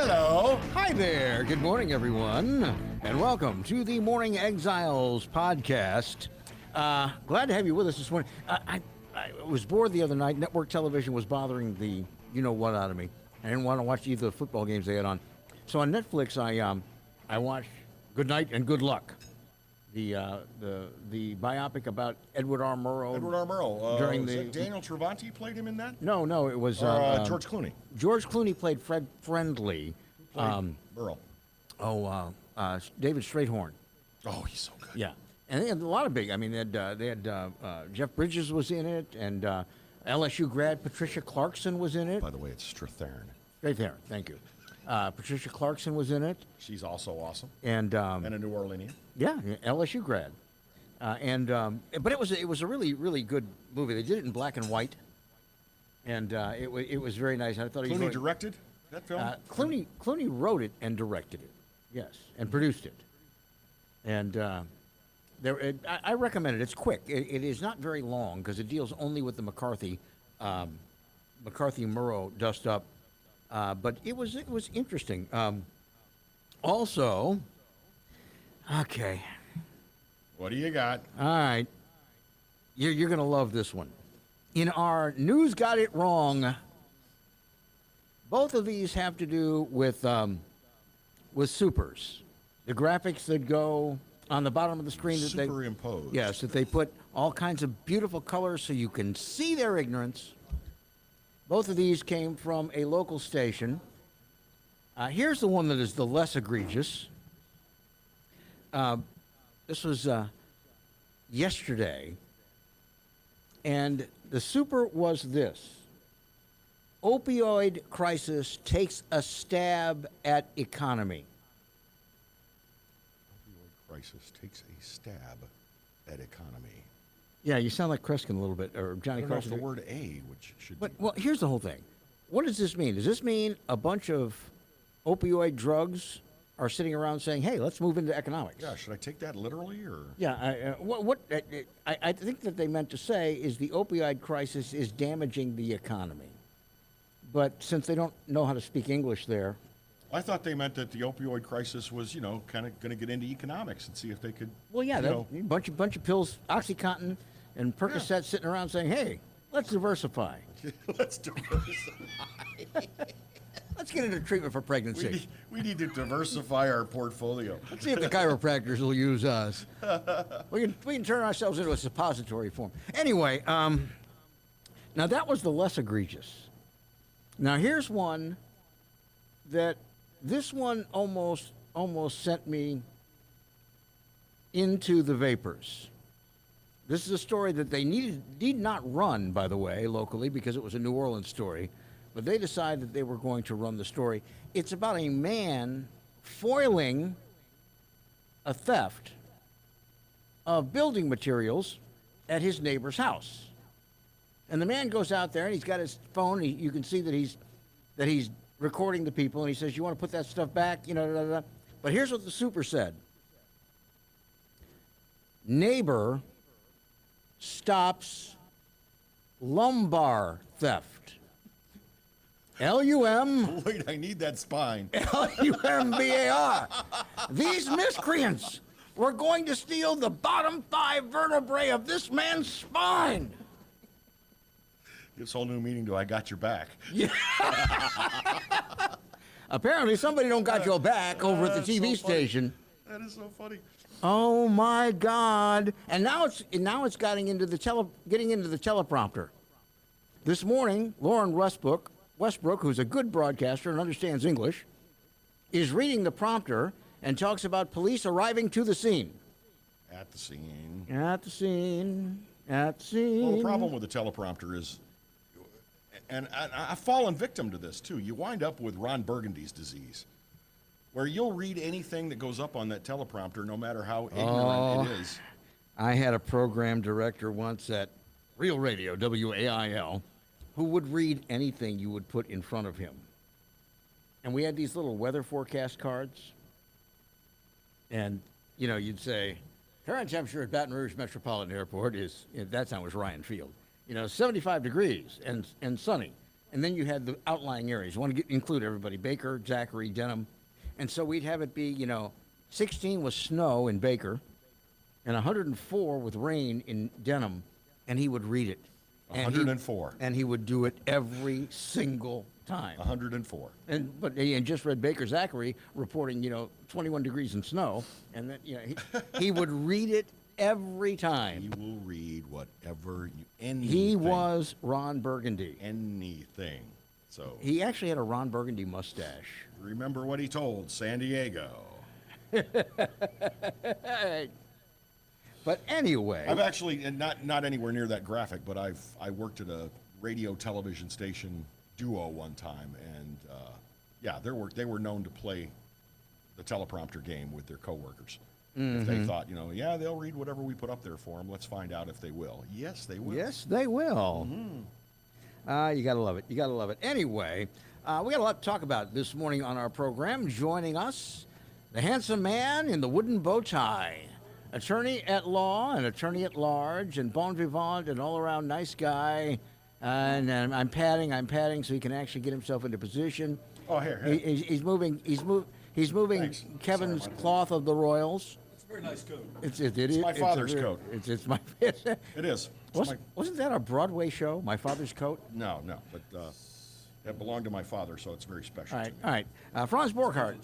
Hello. Hi there. Good morning, everyone, and welcome to the Morning Exiles podcast. Glad to have you with us this morning. I was bored the other night. Network television was bothering the you-know-what out of me. I didn't want to watch either of the football games they had on. So on Netflix, I watched Good Night and Good Luck, the biopic about Edward R. Murrow. Edward R. Murrow. During was the that Daniel Travanti played him in that? No, it was George Clooney. George Clooney played Fred Friendly. Murrow. David Strayhorn. Oh, he's so good. Yeah, and they had a lot of big. I mean, they had Jeff Bridges was in it, and LSU grad Patricia Clarkson was in it. By the way, it's Strathern. Strathern, thank you. Patricia Clarkson was in it, She's also awesome. and And a New Orleanian. yeah, LSU grad. But it was a really good movie. They did it in black and white, and it was very nice. I thought he Clooney directed that film? Clooney wrote it and directed it, yes, and produced it. And I recommend it. It's quick. It is not very long because it deals only with the McCarthy Murrow dust up. But it was interesting. Also, okay. What do you got? All right. You're going to love this one. In our News Got It Wrong, both of these have to do with supers. The graphics that go on the bottom of the screen. That Superimposed. Yes, that they put all kinds of beautiful colors so you can see their ignorance. Both of these came from a local station. Here's the one that is the less egregious. This was yesterday, and the super was this. Opioid crisis takes a stab at economy. Opioid crisis takes a stab at economy. Yeah, you sound like Kreskin a little bit, or Johnny I don't know if Kreskin. the word "a" which should But, be. well, here's the whole thing. What does this mean? Does this mean a bunch of opioid drugs are sitting around saying, hey, let's move into economics? Yeah, should I take that literally or? Yeah, I think that they meant to say is the opioid crisis is damaging the economy. But since they don't know how to speak English there, I thought they meant that the opioid crisis was, kind of going to get into economics and see if they could. well, yeah, you a bunch of pills, OxyContin and Percocet sitting around saying, hey, let's diversify. Let's diversify. Let's get into treatment for pregnancy. We need to diversify our portfolio. Let's see if the chiropractors will use us. We can turn ourselves into a suppository form. Anyway, now that was the less egregious. Now here's one that this one almost sent me into the vapors. This is a story that they need not run, by the way, locally because it was a New Orleans story. But they decided that they were going to run the story. It's about a man foiling a theft of building materials at his neighbor's house. And the man goes out there and he's got his phone. You can see that he's recording the people, and he says, "You want to put that stuff back?" Da, da, da. But here's what the super said: neighbor stops lumbar theft. L-U-M. Wait, I need that spine. Lumbar. These miscreants were going to steal the bottom 5 vertebrae of this man's spine. Gives whole new meaning to "I got your back." Yeah. Apparently, somebody don't got your back over at the That's TV so funny. station. That is so funny. Oh my God! And now it's getting into the teleprompter. This morning, Lauren Westbrook, who's a good broadcaster and understands English, is reading the prompter and talks about police arriving to the scene. At the scene. At the scene. At the scene. Well, the problem with the teleprompter is, and I've fallen victim to this too, you wind up with Ron Burgundy's disease, where you'll read anything that goes up on that teleprompter, no matter how ignorant it is. I had a program director once at Real Radio, WAIL, who would read anything you would put in front of him. And we had these little weather forecast cards. And, you'd say, current temperature at Baton Rouge Metropolitan Airport is, that time was Ryan Field, 75 degrees and sunny. and then you had the outlying areas. You want to include everybody: Baker, Zachary, Denham, and so we'd have it be 16 with snow in Baker, and 104 with rain in Denham, and he would read it. 104. And he would do it every single time. 104. But he just read Baker Zachary reporting 21 degrees and snow, and then he would read it every time. He will read whatever anything. He was Ron Burgundy. Anything. So He actually had a Ron Burgundy mustache. remember what he told San Diego. But anyway, I've actually, and not anywhere near that graphic, but I worked at a radio television station duo one time, and they were known to play the teleprompter game with their coworkers. If they thought, they'll read whatever we put up there for them. Let's find out if they will. Yes, they will. yes, they will. You gotta love it. You gotta love it. Anyway, we got a lot to talk about this morning on our program. Joining us, the handsome man in the wooden bow tie, attorney at law and attorney at large, and bon vivant and all-around nice guy. And I'm padding so he can actually get himself into position. Oh, here. He's moving. He's moving Thanks. Kevin's Sorry, cloth of the Royals. It's a very nice coat. It's my father's coat. It's my. It is. Wasn't that a Broadway show? My father's coat. No, but that belonged to my father, so it's very special. All to right, me. all right. Franz Borghardt.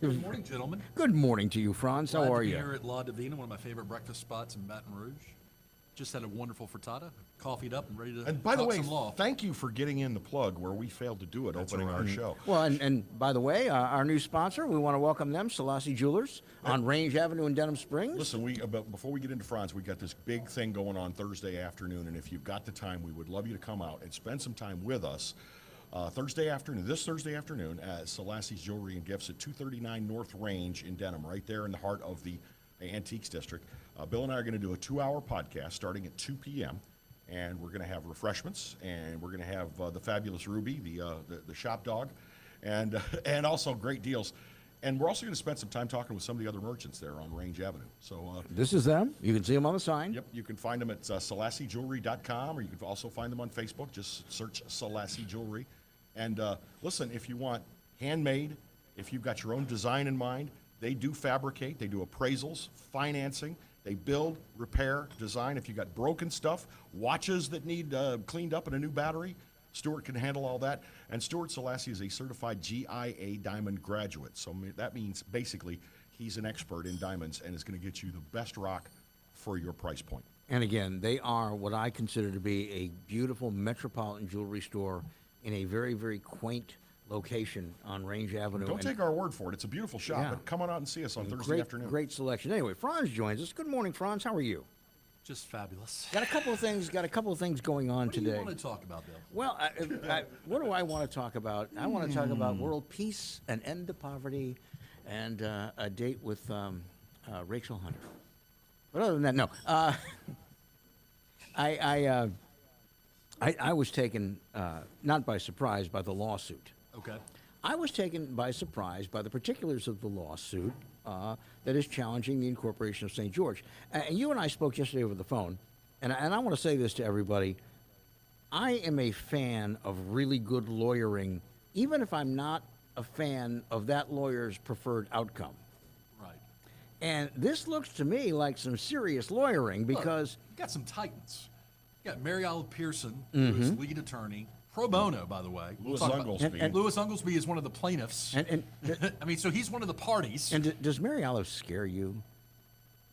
Good morning, gentlemen. Good morning to you, Franz. How Glad are to be you? here at La Divina, one of my favorite breakfast spots in Baton Rouge. Just had a wonderful frittata, coffeeed up and ready to And by the talk way, some law. thank you for getting in the plug where we failed to do it, opening our show. Well, and by the way, our new sponsor, we want to welcome them, Salassi Jewelers on Range Avenue in Denham Springs. Listen, before we get into Franz, we got this big thing going on Thursday afternoon, and if you've got the time, we would love you to come out and spend some time with us. This Thursday afternoon at Salassi Jewelry and Gifts at 239 North Range in Denham, right there in the heart of the Antiques District. Bill and I are going to do a 2-hour podcast starting at 2 p.m., and we're going to have refreshments, and we're going to have the fabulous Ruby, the shop dog, and also great deals. And we're also going to spend some time talking with some of the other merchants there on Range Avenue. So This is them. You can see them on the sign. yep, you can find them at SalassiJewelry.com, or you can also find them on Facebook. Just search Salassi Jewelry. And listen, if you want handmade, if you've got your own design in mind, they do fabricate, they do appraisals, financing, they build, repair, design. If you've got broken stuff, watches that need cleaned up and a new battery, Stuart can handle all that. And Stuart Salassi is a certified GIA diamond graduate. So that means basically he's an expert in diamonds and is going to get you the best rock for your price point. And again, they are what I consider to be a beautiful metropolitan jewelry store in a very, very quaint location on Range Avenue. Don't take our word for it. It's a beautiful shop, Yeah. but come on out and see us on Thursday afternoon. Great selection. Anyway, Franz joins us. Good morning, Franz. How are you? Just fabulous. Got a couple of things going on What do today. you want to talk about, Bill? Well, what do I want to talk about? I want to talk about world peace, an end to poverty, and a date with Rachel Hunter. But other than that, no. I was taken not by surprise by the lawsuit. Okay. I was taken by surprise by the particulars of the lawsuit that is challenging the incorporation of St. George. And you and I spoke yesterday over the phone, and I want to say this to everybody. I am a fan of really good lawyering, even if I'm not a fan of that lawyer's preferred outcome. Right. And this looks to me like some serious lawyering because Look, you got some titans. You got Mary Olive Pearson, who is lead attorney, pro bono, by the way. Louis Talk about- Unglesby. And- Louis Unglesby is one of the plaintiffs. and I mean, so he's one of the parties. does Mary Olive scare you?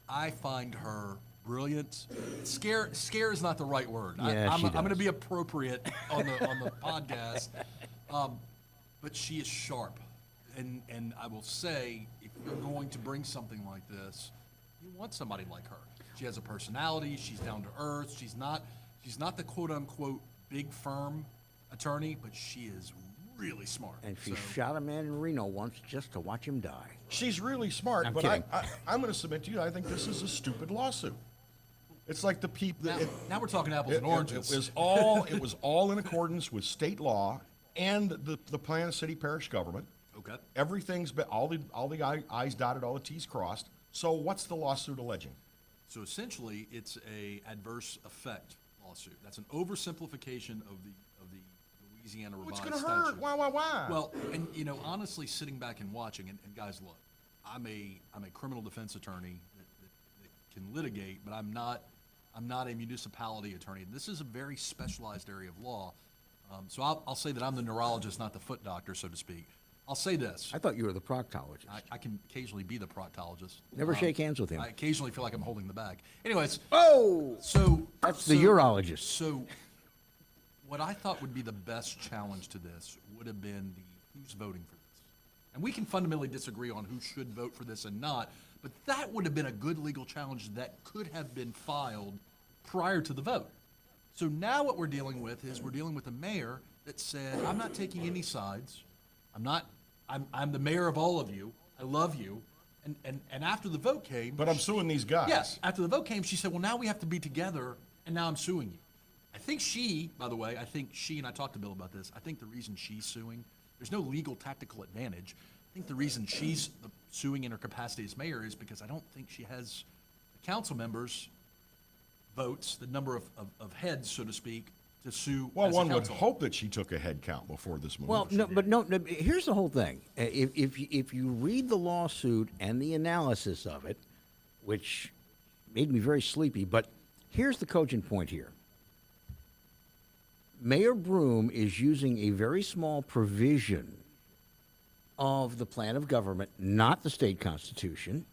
I find her brilliant. Scare is not the right word. Yeah, I'm she going to does. be appropriate on the podcast. But she is sharp. And I will say, if you're going to bring something like this, you want somebody like her. She has a personality. She's down to earth. She's not the quote unquote big firm attorney, but she is really smart. And she So- shot a man in Reno once just to watch him die. She's really smart, I'm but kidding. I'm going to submit to you, I think this is a stupid lawsuit. It's like the people. Now we're talking apples and oranges. It was all in accordance with state law and the plan of city-parish government. Okay. Everything's been all the I's dotted, all the T's crossed. So what's the lawsuit alleging? So essentially, it's a adverse effect lawsuit. That's an oversimplification of the Louisiana What's revised going to hurt? statute. Why? Well, and honestly, sitting back and watching, and guys, look, I'm a criminal defense attorney that can litigate, but I'm not a municipality attorney. This is a very specialized area of law. So I'll say that I'm the neurologist, not the foot doctor, so to speak. I'll say this. I thought you were the proctologist. I can occasionally be the proctologist. Never shake hands with him. I occasionally feel like I'm holding the bag. Anyways. Oh! So That's the urologist. So what I thought would be the best challenge to this would have been who's voting for this. And we can fundamentally disagree on who should vote for this and not, but that would have been a good legal challenge that could have been filed prior to the vote. So now what we're dealing with is a mayor that said, I'm not taking any sides. I'm the mayor of all of you. I love you. And after the vote came. But I'm suing these guys. Yes. After the vote came, she said, well, now we have to be together, and now I'm suing you. I think and I talked to Bill about this, I think the reason she's suing, there's no legal tactical advantage. I think the reason she's suing in her capacity as mayor is because I don't think she has the council members' votes, the number of heads, so to speak, to sue. Well, as a one would council. hope that she took a head count before this move. Well, no, here's the whole thing. If you read the lawsuit and the analysis of it, which made me very sleepy, but here's the cogent point here. Mayor Broome is using a very small provision of the plan of government, not the state constitution,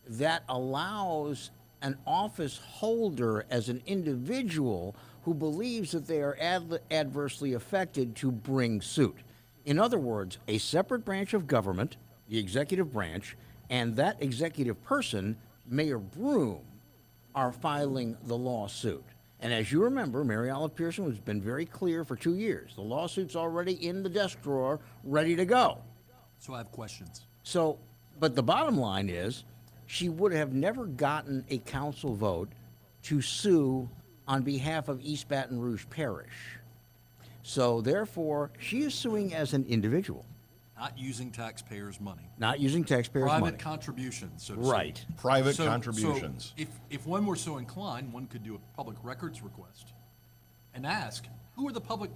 that allows an office holder as an individual who believes that they are adversely affected to bring suit. In other words, a separate branch of government, the executive branch, and that executive person, Mayor Broome, are filing the lawsuit. And as you remember, Mary Olive Pearson has been very clear for 2 years. The lawsuit's already in the desk drawer, ready to go. So I have questions. So, but the bottom line is, she would have never gotten a council vote to sue on behalf of East Baton Rouge Parish. So therefore, she is suing as an individual. Not using taxpayers' money. Not using taxpayers' money. Private contributions, so to Right. speak. Private contributions. So if one were so inclined, one could do a public records request and ask, through the public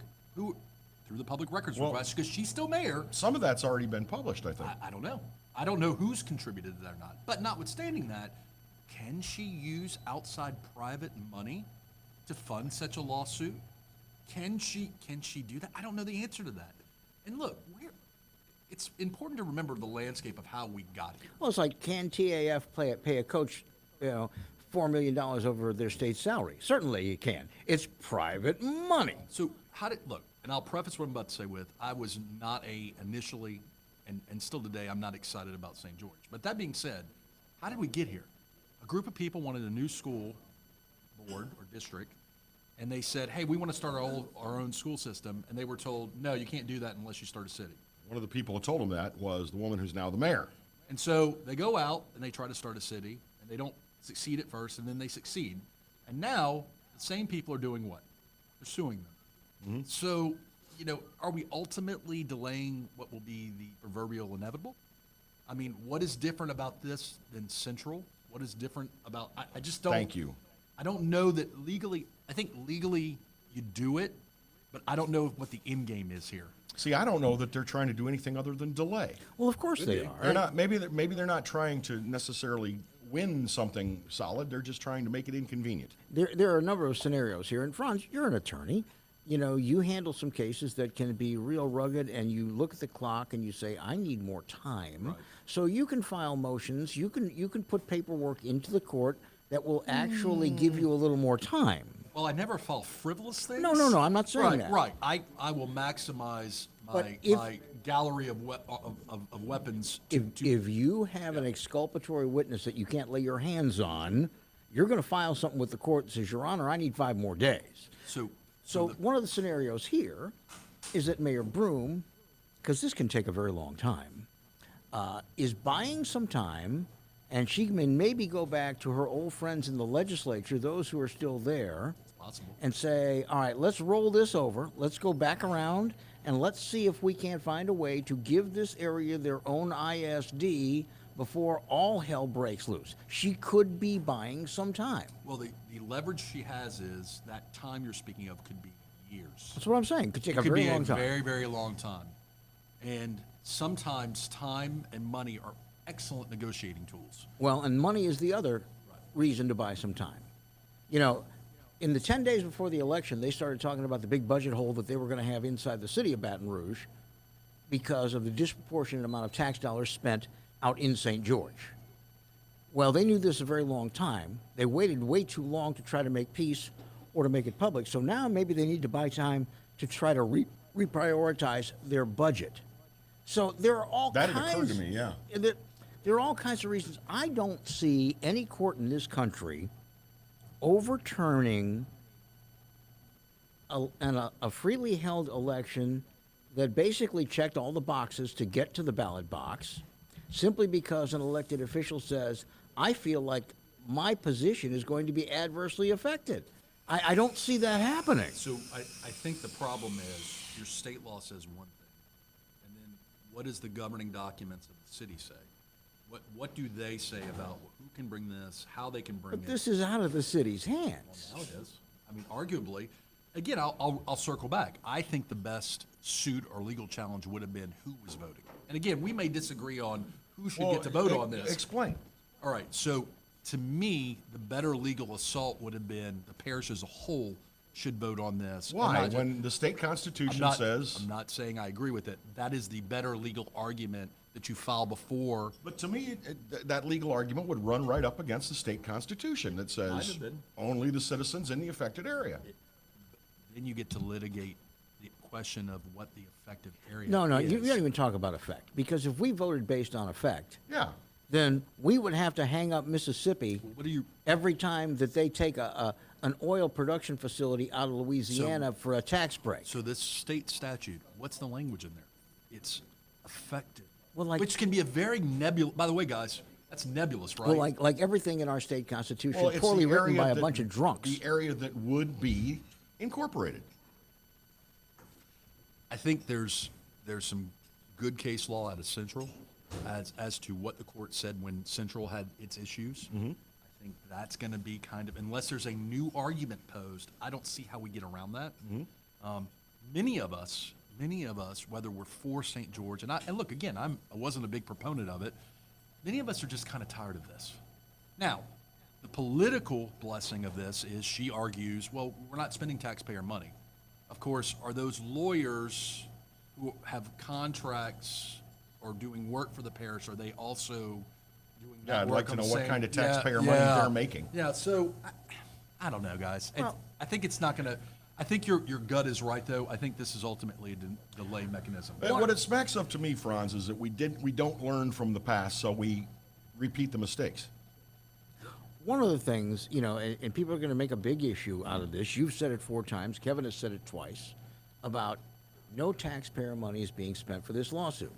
records request, because she's still mayor. Some of that's already been published, I think. I don't know. I don't know who's contributed to that or not. But notwithstanding that, can she use outside private money to fund such a lawsuit? Can she do that? I don't know the answer to that. And look, it's important to remember the landscape of how we got here. Well, it's like, can TAF pay a coach, $4 million over their state salary? Certainly you can. It's private money. So look, and I'll preface what I'm about to say with, I was not initially, and still today, I'm not excited about St. George. But that being said, how did we get here? A group of people wanted a new school board or district, and they said, hey, we want to start our own school system, and they were told, no, you can't do that unless you start a city. One of the people who told him that was the woman who's now the mayor. And so they go out and they try to start a city, and they don't succeed at first, and then they succeed. And now the same people are doing what? They're suing them. Mm-hmm. So, are we ultimately delaying what will be the proverbial inevitable? I mean, what is different about this than Central? What is different about, I just don't. Thank you. I don't know that legally, I think legally you do it, but I don't know what the end game is here. See, I don't know that they're trying to do anything other than delay. Well, of course they are. They're not. Maybe they're not trying to necessarily win something solid. They're just trying to make it inconvenient. There are a number of scenarios here. And Franz, you're an attorney. You handle some cases that can be real rugged, and you look at the clock and you say, I need more time. Right. So you can file motions. You can put paperwork into the court that will actually give you a little more time. Well, I never file frivolous things. No, I'm not saying that. Right. I will maximize my gallery of weapons. If you have an exculpatory witness that you can't lay your hands on, you're going to file something with the court that says, Your Honor, I need 5 more days. So one of the scenarios here is that Mayor Broome, because this can take a very long time, is buying some time, and she can maybe go back to her old friends in the legislature, those who are still there, and say, all right, let's roll this over. Let's go back around, and let's see if we can't find a way to give this area their own ISD before all hell breaks loose. She could be buying some time. Well, the leverage she has is that time you're speaking of could be years. That's what I'm saying. Could take It a could very be long a time. very, very long time. And sometimes time and money are excellent negotiating tools. Well, and money is the other reason to buy some time. You know, in the 10 days before the election, they started talking about the big budget hole that they were going to have inside the city of Baton Rouge because of the disproportionate amount of tax dollars spent out in St. George. Well, they knew this a very long time. They waited way too long to try to make peace or to make it public. So now maybe they need to buy time to try to reprioritize their budget. So there are all That kinds. had occurred to me, yeah. There are all kinds of reasons. I don't see any court in this country overturning a freely held election that basically checked all the boxes to get to the ballot box simply because an elected official says, I feel like my position is going to be adversely affected. I don't see that happening. So I think the problem is your state law says one thing, and then what does the governing documents of the city say? What do they say about who can bring this, how they can bring But it? this is out of the city's hands. Now it is. I mean, arguably, again, I'll circle back. I think the best suit or legal challenge would have been who was voting. And again, we may disagree on who should get to vote on this. Explain. All right, so to me, the better legal assault would have been the parish as a whole should vote on this. Why? When the state constitution says... I'm not saying I agree with it. That is the better legal argument that you file before. But to me, that legal argument would run right up against the state constitution that Might says have been. only the citizens in the affected area. Then you get to litigate the question of what the affected area No, is. you don't even talk about effect. Because if we voted based on effect, Yeah. then we would have to hang up Mississippi What do you... every time that they take an oil production facility out of Louisiana for a tax break. So this state statute, what's the language in there? It's affected. Well, like- which can be a very nebulous... By the way, guys, that's nebulous, right? Well, like everything in our state constitution, Well, it's poorly the written area by a that- bunch of drunks. The area that would be incorporated. I think there's some good case law out of Central as to what the court said when Central had its issues. I think that's going to be kind of, unless there's a new argument posed, I don't see how we get around that. Many of us, whether we're for St. George, and look, again, I wasn't a big proponent of it. Many of us are just kind of tired of this. Now, the political blessing of this is she argues, well, we're not spending taxpayer money. Of course, are those lawyers who have contracts or doing work for the parish, are they also doing that Yeah, I'd work like to on know the what same- kind of Yeah, taxpayer money yeah. they're making. Yeah, so I don't know, guys. And Well- I think it's not going to. I think your gut is right, though. I think this is ultimately a delay mechanism. What it smacks of to me, Franz, is that we don't learn from the past, so we repeat the mistakes. One of the things, you know, and people are going to make a big issue out of this. You've said it 4 times. Kevin has said it twice about no taxpayer money is being spent for this lawsuit.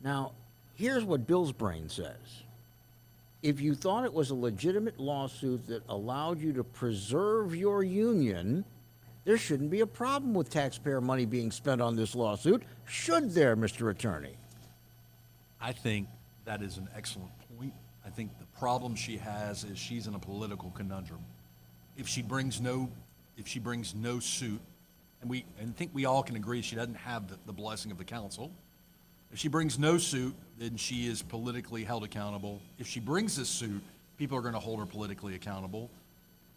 Now, here's what Bill's brain says. If you thought it was a legitimate lawsuit that allowed you to preserve your union, there shouldn't be a problem with taxpayer money being spent on this lawsuit, should there, Mr. Attorney? I think that is an excellent point. I think the problem she has is she's in a political conundrum. If she brings no suit, and I think we all can agree she doesn't have the blessing of the council. If she brings no suit, then she is politically held accountable. If she brings this suit, people are going to hold her politically accountable.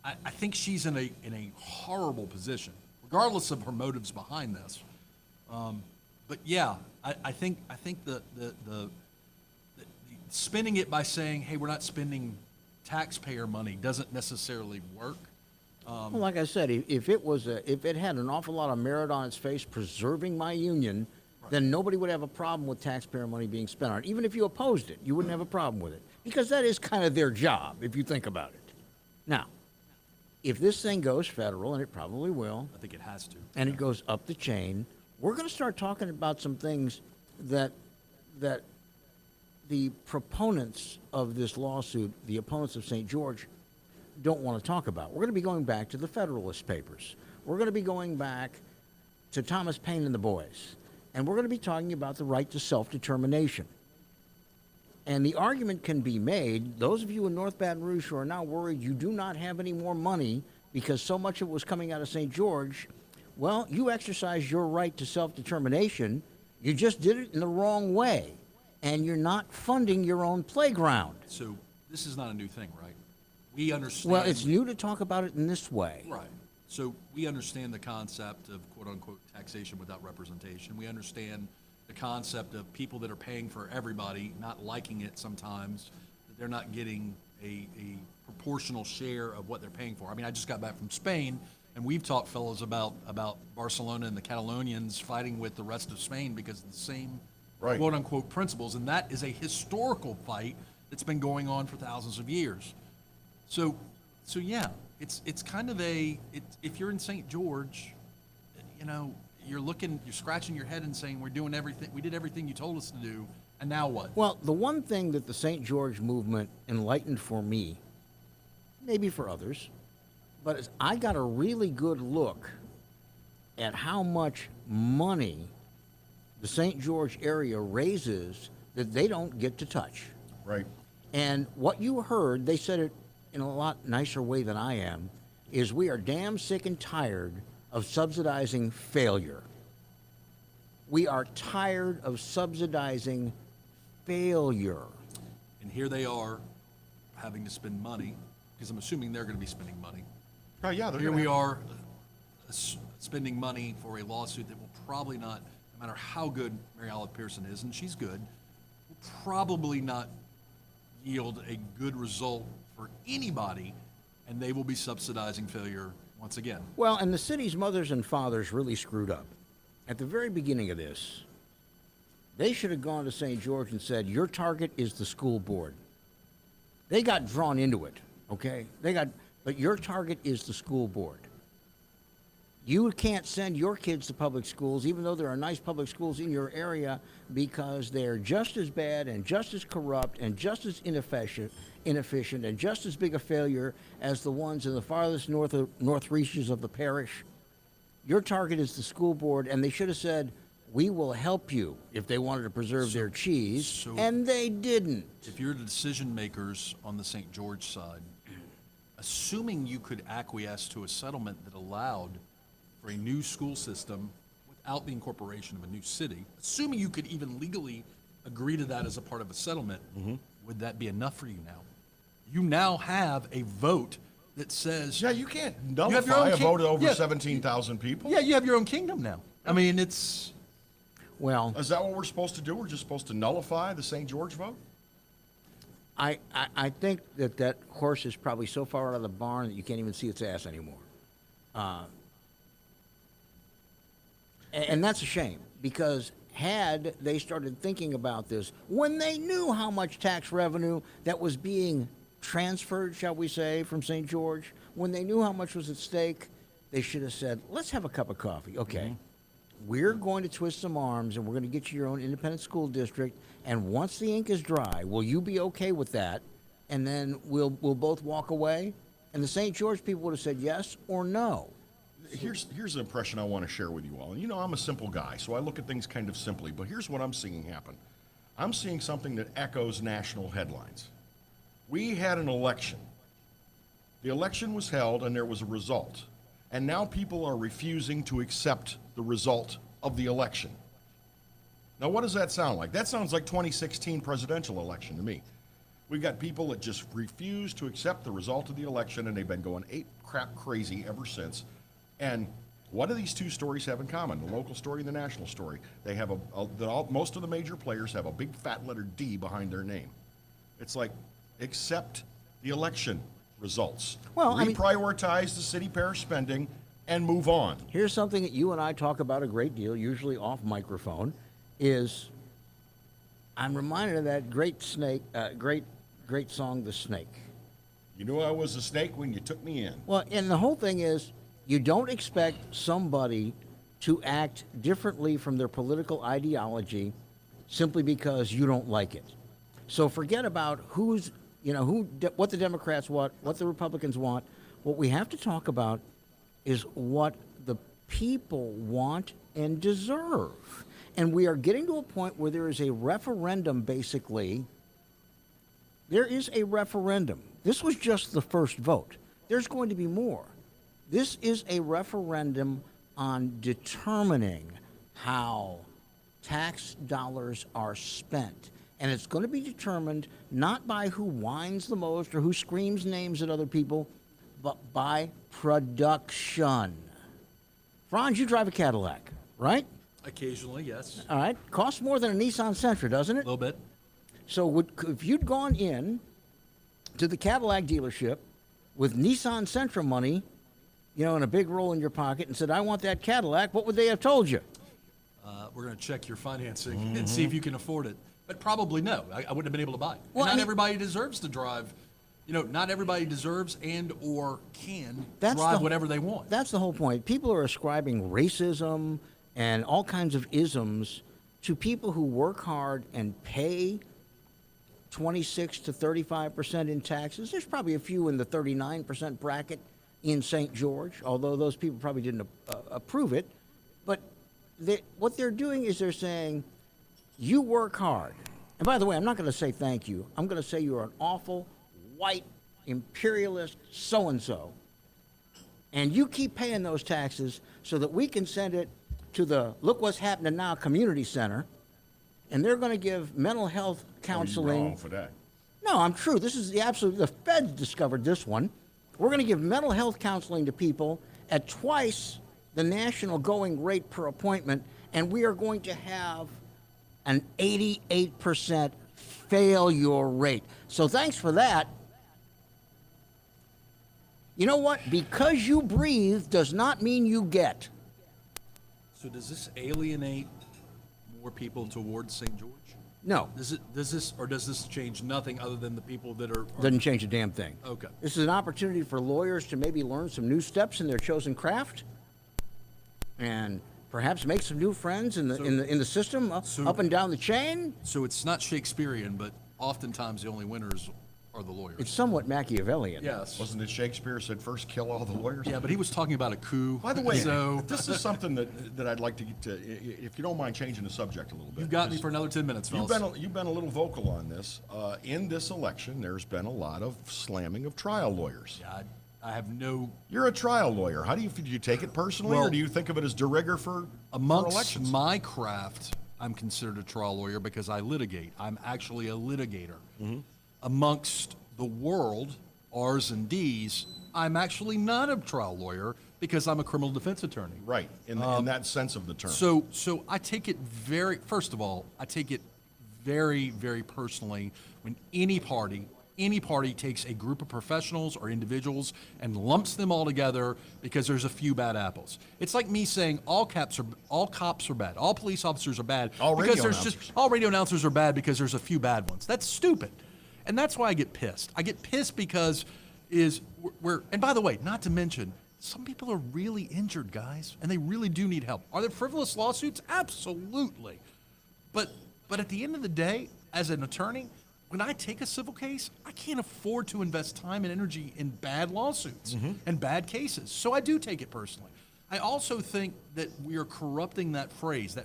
I think she's in a horrible position, regardless of her motives behind this. But yeah, I think the spinning it by saying, "Hey, we're not spending taxpayer money," doesn't necessarily work. Well, like I said, if it had an awful lot of merit on its face preserving my union, then nobody would have a problem with taxpayer money being spent on it. Even if you opposed it, you wouldn't have a problem with it. Because that is kind of their job, if you think about it. Now, if this thing goes federal, and it probably will, I think it has to. and it goes up the chain, we're going to start talking about some things that the proponents of this lawsuit, the opponents of St. George, don't want to talk about. We're going to be going back to the Federalist Papers. We're going to be going back to Thomas Paine and the boys. And we're going to be talking about the right to self-determination. And the argument can be made, those of you in North Baton Rouge who are now worried you do not have any more money because so much of it was coming out of St. George, well, you exercise your right to self-determination. You just did it in the wrong way. And you're not funding your own playground. So this is not a new thing, right? We understand. Well, it's new to talk about it in this way. Right. So we understand the concept of quote-unquote taxation without representation. We understand the concept of people that are paying for everybody not liking it sometimes, that they're not getting a proportional share of what they're paying for. I mean, I just got back from Spain, and we've talked, fellows, about Barcelona and the Catalonians fighting with the rest of Spain because of the same Right. quote-unquote principles, and that is a historical fight that's been going on for thousands of years. So yeah, it's kind of if you're in St. George, you know, you're scratching your head and saying, we did everything you told us to do, and now what? Well, the one thing that the St. George movement enlightened for me, maybe for others, but is I got a really good look at how much money the St. George area raises that they don't get to touch. Right. And what you heard, they said it in a lot nicer way than I am, is we are damn sick and tired of subsidizing failure. We are tired of subsidizing failure. And here they are having to spend money, because I'm assuming they're going to be spending money. Oh, yeah. Here we are spending money for a lawsuit that will probably not, no matter how good Mary Olive Pearson is, and she's good, will probably not yield a good result for anybody, and they will be subsidizing failure once again. Well, and the city's mothers and fathers really screwed up. At the very beginning of this, they should have gone to St. George and said, your target is the school board. They got drawn into it, okay? But your target is the school board. You can't send your kids to public schools, even though there are nice public schools in your area, because they're just as bad and just as corrupt and just as inefficient and just as big a failure as the ones in the farthest north reaches of the parish. Your target is the school board, and they should have said, we will help you if they wanted to preserve their cheese, and they didn't. If you're the decision makers on the St. George side, assuming you could acquiesce to a settlement that allowed for a new school system without the incorporation of a new city, assuming you could even legally agree to that as a part of a settlement, would that be enough for you now? You now have a vote that says... Yeah, you can't you have your nullify own a vote of over 17,000 people. Yeah, you have your own kingdom now. I mean, it's... Well, Is that what we're supposed to do? We're just supposed to nullify the St. George vote? I think that horse is probably so far out of the barn that you can't even see its ass anymore. And that's a shame, because had they started thinking about this when they knew how much tax revenue that was being transferred, shall we say, from St. George, when they knew how much was at stake, they should have said, let's have a cup of coffee. Okay, we're going to twist some arms, and we're going to get you your own independent school district, and once the ink is dry, will you be okay with that? And then we'll both walk away? And the St. George people would have said yes or no. Here's an impression I want to share with you all. And you know, I'm a simple guy, so I look at things kind of simply, but here's what I'm seeing happen. I'm seeing something that echoes national headlines. We had an election. The election was held and there was a result. And now people are refusing to accept the result of the election. Now, what does that sound like? That sounds like 2016 presidential election to me. We've got people that just refuse to accept the result of the election, and they've been going ape crap crazy ever since. And what do these two stories have in common? The local story and the national story. They have most of the major players have a big fat letter D behind their name. It's like, accept the election results. Well, I mean, reprioritize the city-parish spending and move on. Here's something that you and I talk about a great deal, usually off microphone, is I'm reminded of that great song, The Snake. You knew I was a snake when you took me in. Well, and the whole thing is, you don't expect somebody to act differently from their political ideology simply because you don't like it. So forget about what the Democrats want, what the Republicans want. What we have to talk about is what the people want and deserve. And we are getting to a point where there is a referendum, basically, There is a referendum. This was just the first vote. There's going to be more. This is a referendum on determining how tax dollars are spent. And it's going to be determined not by who whines the most or who screams names at other people, but by production. Franz, you drive a Cadillac, right? Occasionally, yes. All right. Costs more than a Nissan Sentra, doesn't A it? little bit. So if you'd gone in to the Cadillac dealership with Nissan Sentra money, in a big roll in your pocket and said, I want that Cadillac, what would they have told you? We're going to check your financing and see if you can afford it. But probably no. I wouldn't have been able to buy it. Well, And not everybody deserves to drive. Not everybody deserves and or can drive whatever they want. That's the whole point. People are ascribing racism and all kinds of isms to people who work hard and pay 26 to 35% in taxes. There's probably a few in the 39% bracket in St. George, although those people probably didn't approve it. But what they're doing is they're saying, you work hard. And by the way, I'm not going to say thank you. I'm going to say you're an awful, white, imperialist so-and-so. And you keep paying those taxes so that we can send it to the Look What's Happening Now community center. And they're going to give mental health counseling. You're wrong for that. No, I'm true. This is the feds discovered this one. We're going to give mental health counseling to people at twice the national going rate per appointment, and we are going to have an 88% failure rate. So thanks for that. You know what? Because you breathe does not mean you get. So does this alienate more people towards St. George? No. Does this change nothing other than the people that are Doesn't change a damn thing. Okay. This is an opportunity for lawyers to maybe learn some new steps in their chosen craft, and perhaps make some new friends in the system up and down the chain. So it's not Shakespearean, but oftentimes the only winners are the lawyers. It's somewhat Machiavellian. Yes. Wasn't it Shakespeare said first kill all the lawyers? Yeah, but he was talking about a coup. By the way, so this is something that I'd like to get to, if you don't mind changing the subject a little bit. you got me for another 10 minutes, fellas. You've been a little vocal on this. In this election, there's been a lot of slamming of trial lawyers. Yeah, I have no... You're a trial lawyer. How do you take it personally, Well, or do you think of it as de rigueur for Amongst elections? my craft, I'm considered a trial lawyer because I litigate. I'm actually a litigator. Amongst the world, R's and D's, I'm actually not a trial lawyer because I'm a criminal defense attorney. Right, in that sense of the term. So I take it first of all, I take it very, very personally when any party takes a group of professionals or individuals and lumps them all together because there's a few bad apples. It's like me saying all cops are bad, all police officers are bad, All because radio there's announcers. just all radio announcers are bad because there's a few bad ones. That's stupid. And that's why I get pissed. I get pissed because and by the way, not to mention, some people are really injured, guys, and they really do need help. Are there frivolous lawsuits? Absolutely. But at the end of the day, as an attorney, when I take a civil case, I can't afford to invest time and energy in bad lawsuits and bad cases. So I do take it personally. I also think that we are corrupting that phrase,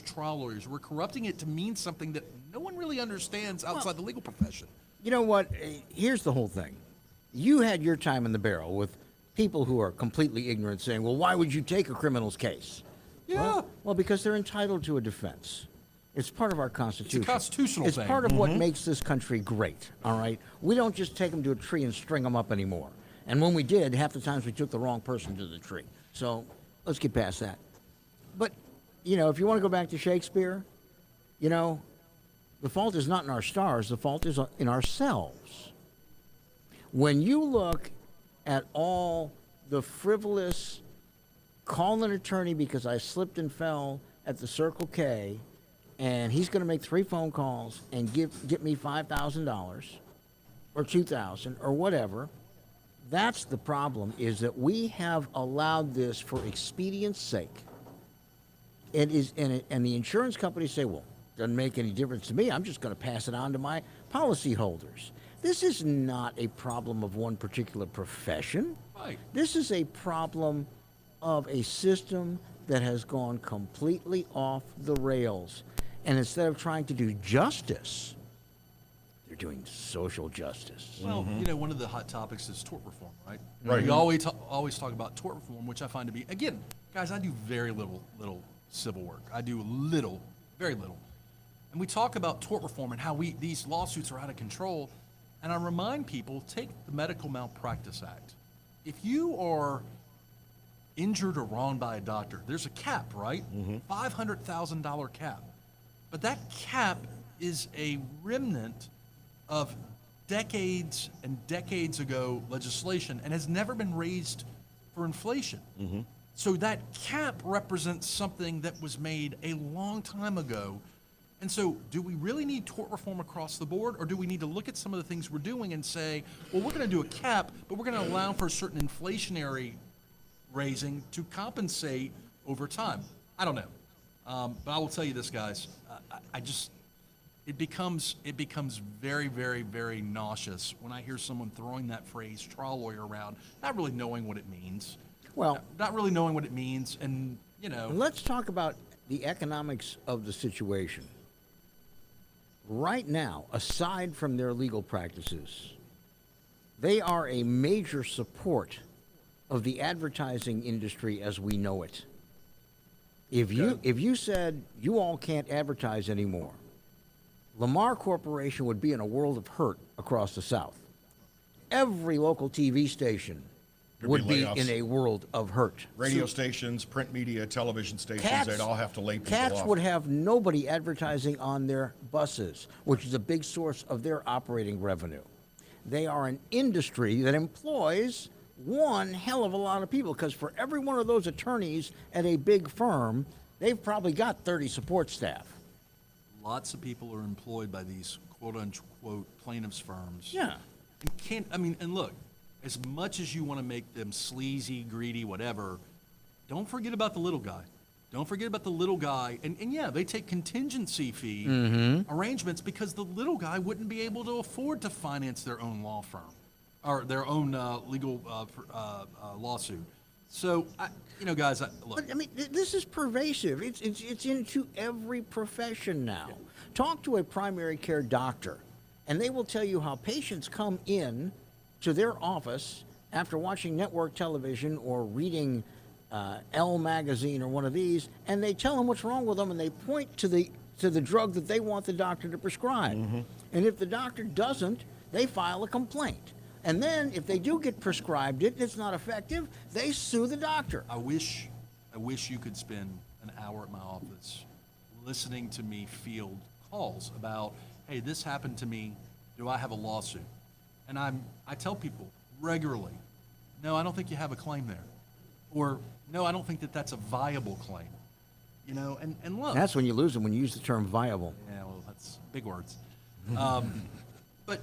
trial lawyers. We're corrupting it to mean something that no one really understands outside the legal profession. You know what? Here's the whole thing. You had your time in the barrel with people who are completely ignorant saying, well, why would you take a criminal's case? Yeah. Well, because they're entitled to a defense. It's part of our Constitution. It's a constitutional It's thing. part of what makes this country great, all right? We don't just take them to a tree and string them up anymore. And when we did, half the times we took the wrong person to the tree. So let's get past that. But, if you want to go back to Shakespeare, the fault is not in our stars. The fault is in ourselves. When you look at all the frivolous, call an attorney because I slipped and fell at the Circle K, and he's going to make 3 phone calls and get me $5,000 or $2,000 or whatever, that's the problem, is that we have allowed this for expedience sake. And the insurance companies say, well, doesn't make any difference to me. I'm just going to pass it on to my policyholders. This is not a problem of one particular profession. Right. This is a problem of a system that has gone completely off the rails. And instead of trying to do justice, You're doing social justice. Well, one of the hot topics is tort reform, right? Right. We always talk about tort reform, which I find to be, again, guys, I do very little civil work. I do very little. And we talk about tort reform and how these lawsuits are out of control. And I remind people, take the Medical Malpractice Act. If you are injured or wronged by a doctor, there's a cap, right? $500,000 cap. But that cap is a remnant of decades and decades ago legislation and has never been raised for inflation. So that cap represents something that was made a long time ago. And so do we really need tort reform across the board, or do we need to look at some of the things we're doing and say, well, we're going to do a cap, but we're going to allow for a certain inflationary raising to compensate over time? I don't know. But I will tell you this, guys. It becomes very, very, very nauseous when I hear someone throwing that phrase trial lawyer around, not really knowing what it means. Well, Not really knowing what it means, and let's talk about the economics of the situation. Right now, aside from their legal practices, they are a major support of the advertising industry as we know it. If you said you all can't advertise anymore, Lamar Corporation would be in a world of hurt across the South. Every local TV station would be layoffs. in a world of hurt. Radio stations, print media, television stations, Cats- they'd all have to lay people Cats off. would have nobody advertising on their buses, which is a big source of their operating revenue. They are an industry that employs one hell of a lot of people, because for every one of those attorneys at a big firm, they've probably got 30 support staff. lots of people are employed by these quote-unquote plaintiffs' firms. Yeah. And look, as much as you want to make them sleazy, greedy, whatever, don't forget about the little guy. Don't forget about the little guy. And yeah, they take contingency fee arrangements because the little guy wouldn't be able to afford to finance their own law firm or their own legal lawsuit. So, guys, look. But, this is pervasive. It's into every profession now. Talk to a primary care doctor, and they will tell you how patients come in to their office after watching network television or reading Elle magazine or one of these, and they tell them what's wrong with them, and they point to the drug that they want the doctor to prescribe. And if the doctor doesn't, they file a complaint. And then, if they do get prescribed it, and it's not effective, they sue the doctor. I wish you could spend an hour at my office listening to me field calls about, hey, this happened to me. Do I have a lawsuit? And I tell people regularly, no, I don't think you have a claim there. Or, no, I don't think that's a viable claim. And look. That's when you lose them, when you use the term viable. Yeah, well, that's big words. But,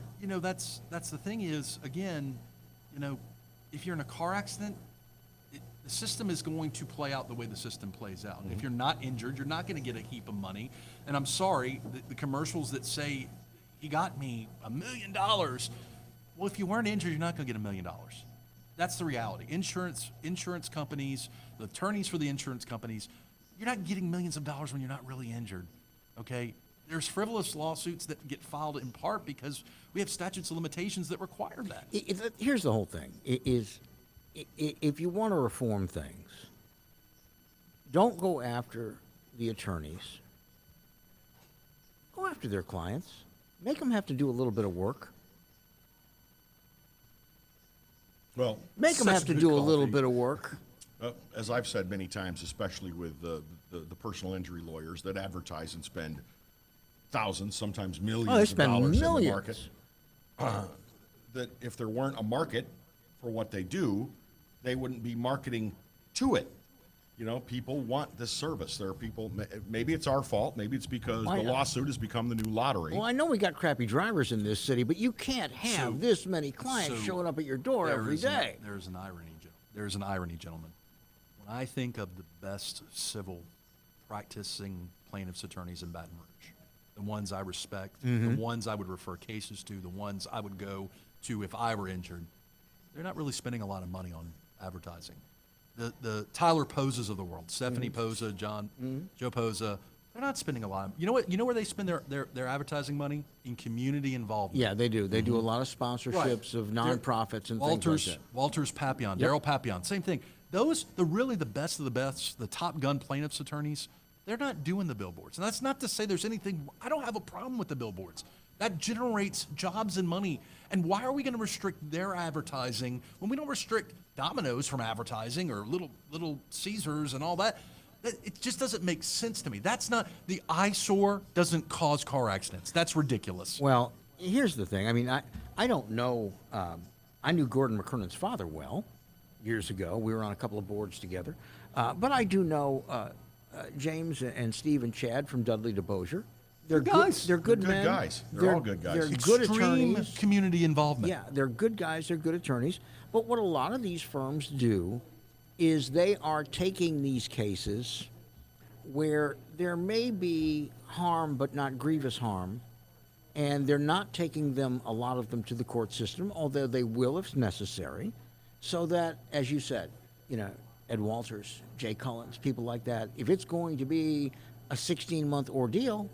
that's the thing is, again, if you're in a car accident, the system is going to play out the way the system plays out. If you're not injured, you're not going to get a heap of money. And I'm sorry, the commercials that say, he got me $1 million. Well, if you weren't injured, you're not going to get $1 million. That's the reality. Insurance companies, the attorneys for the insurance companies, you're not getting millions of dollars when you're not really injured, okay? There's frivolous lawsuits that get filed in part because we have statutes of limitations that require that. Here's the whole thing, if you want to reform things, don't go after the attorneys. Go after their clients. Make them have to do a little bit of work. Well, Make them have to do a little bit of work. as I've said many times, especially with the personal injury lawyers that advertise and spend thousands, sometimes millions They of spend dollars millions. in the market, that if there weren't a market for what they do, they wouldn't be marketing to it. People want this service. There are people, maybe it's our fault, maybe it's because the lawsuit has become the new lottery. Well, I know we got crappy drivers in this city, but you can't have this many clients showing up at your door every day. There's an irony, gentlemen. When I think of the best civil practicing plaintiff's attorneys in Baton Rouge, the ones I respect, the ones I would refer cases to, the ones I would go to if I were injured, they're not really spending a lot of money on advertising. The Tyler Posas of the world, Stephanie Posa, Joe Posa, They're not spending a lot of, you know what? You know where they spend their advertising money? In community involvement. Yeah, they do. They do a lot of sponsorships of nonprofits and Walters, things like that. Walters Papillon, Daryl Papillon, same thing. Those, really the best of the best, the top gun plaintiffs' attorneys, they're not doing the billboards. And that's not to say there's anything, I don't have a problem with the billboards. That generates jobs and money. And why are we going to restrict their advertising when we don't restrict Domino's from advertising or Little Caesars and all that? It just doesn't make sense to me. That's not, the eyesore doesn't cause car accidents. That's ridiculous. Well, here's the thing. I mean, I don't know. I knew Gordon McKernan's father well years ago. We were on a couple of boards together. But I do know James and Steve and Chad from Dudley to Bossier. They're guys. They're good Good men. guys. They're all good guys. They're good Extreme attorneys. community involvement. Yeah, they're good guys. They're good attorneys. But what a lot of these firms do is they are taking these cases where there may be harm but not grievous harm, and they're not taking them, a lot of them, to the court system, although they will if necessary, so that, as you said, Ed Walters, Jay Collins, people like that, if it's going to be a 16-month ordeal,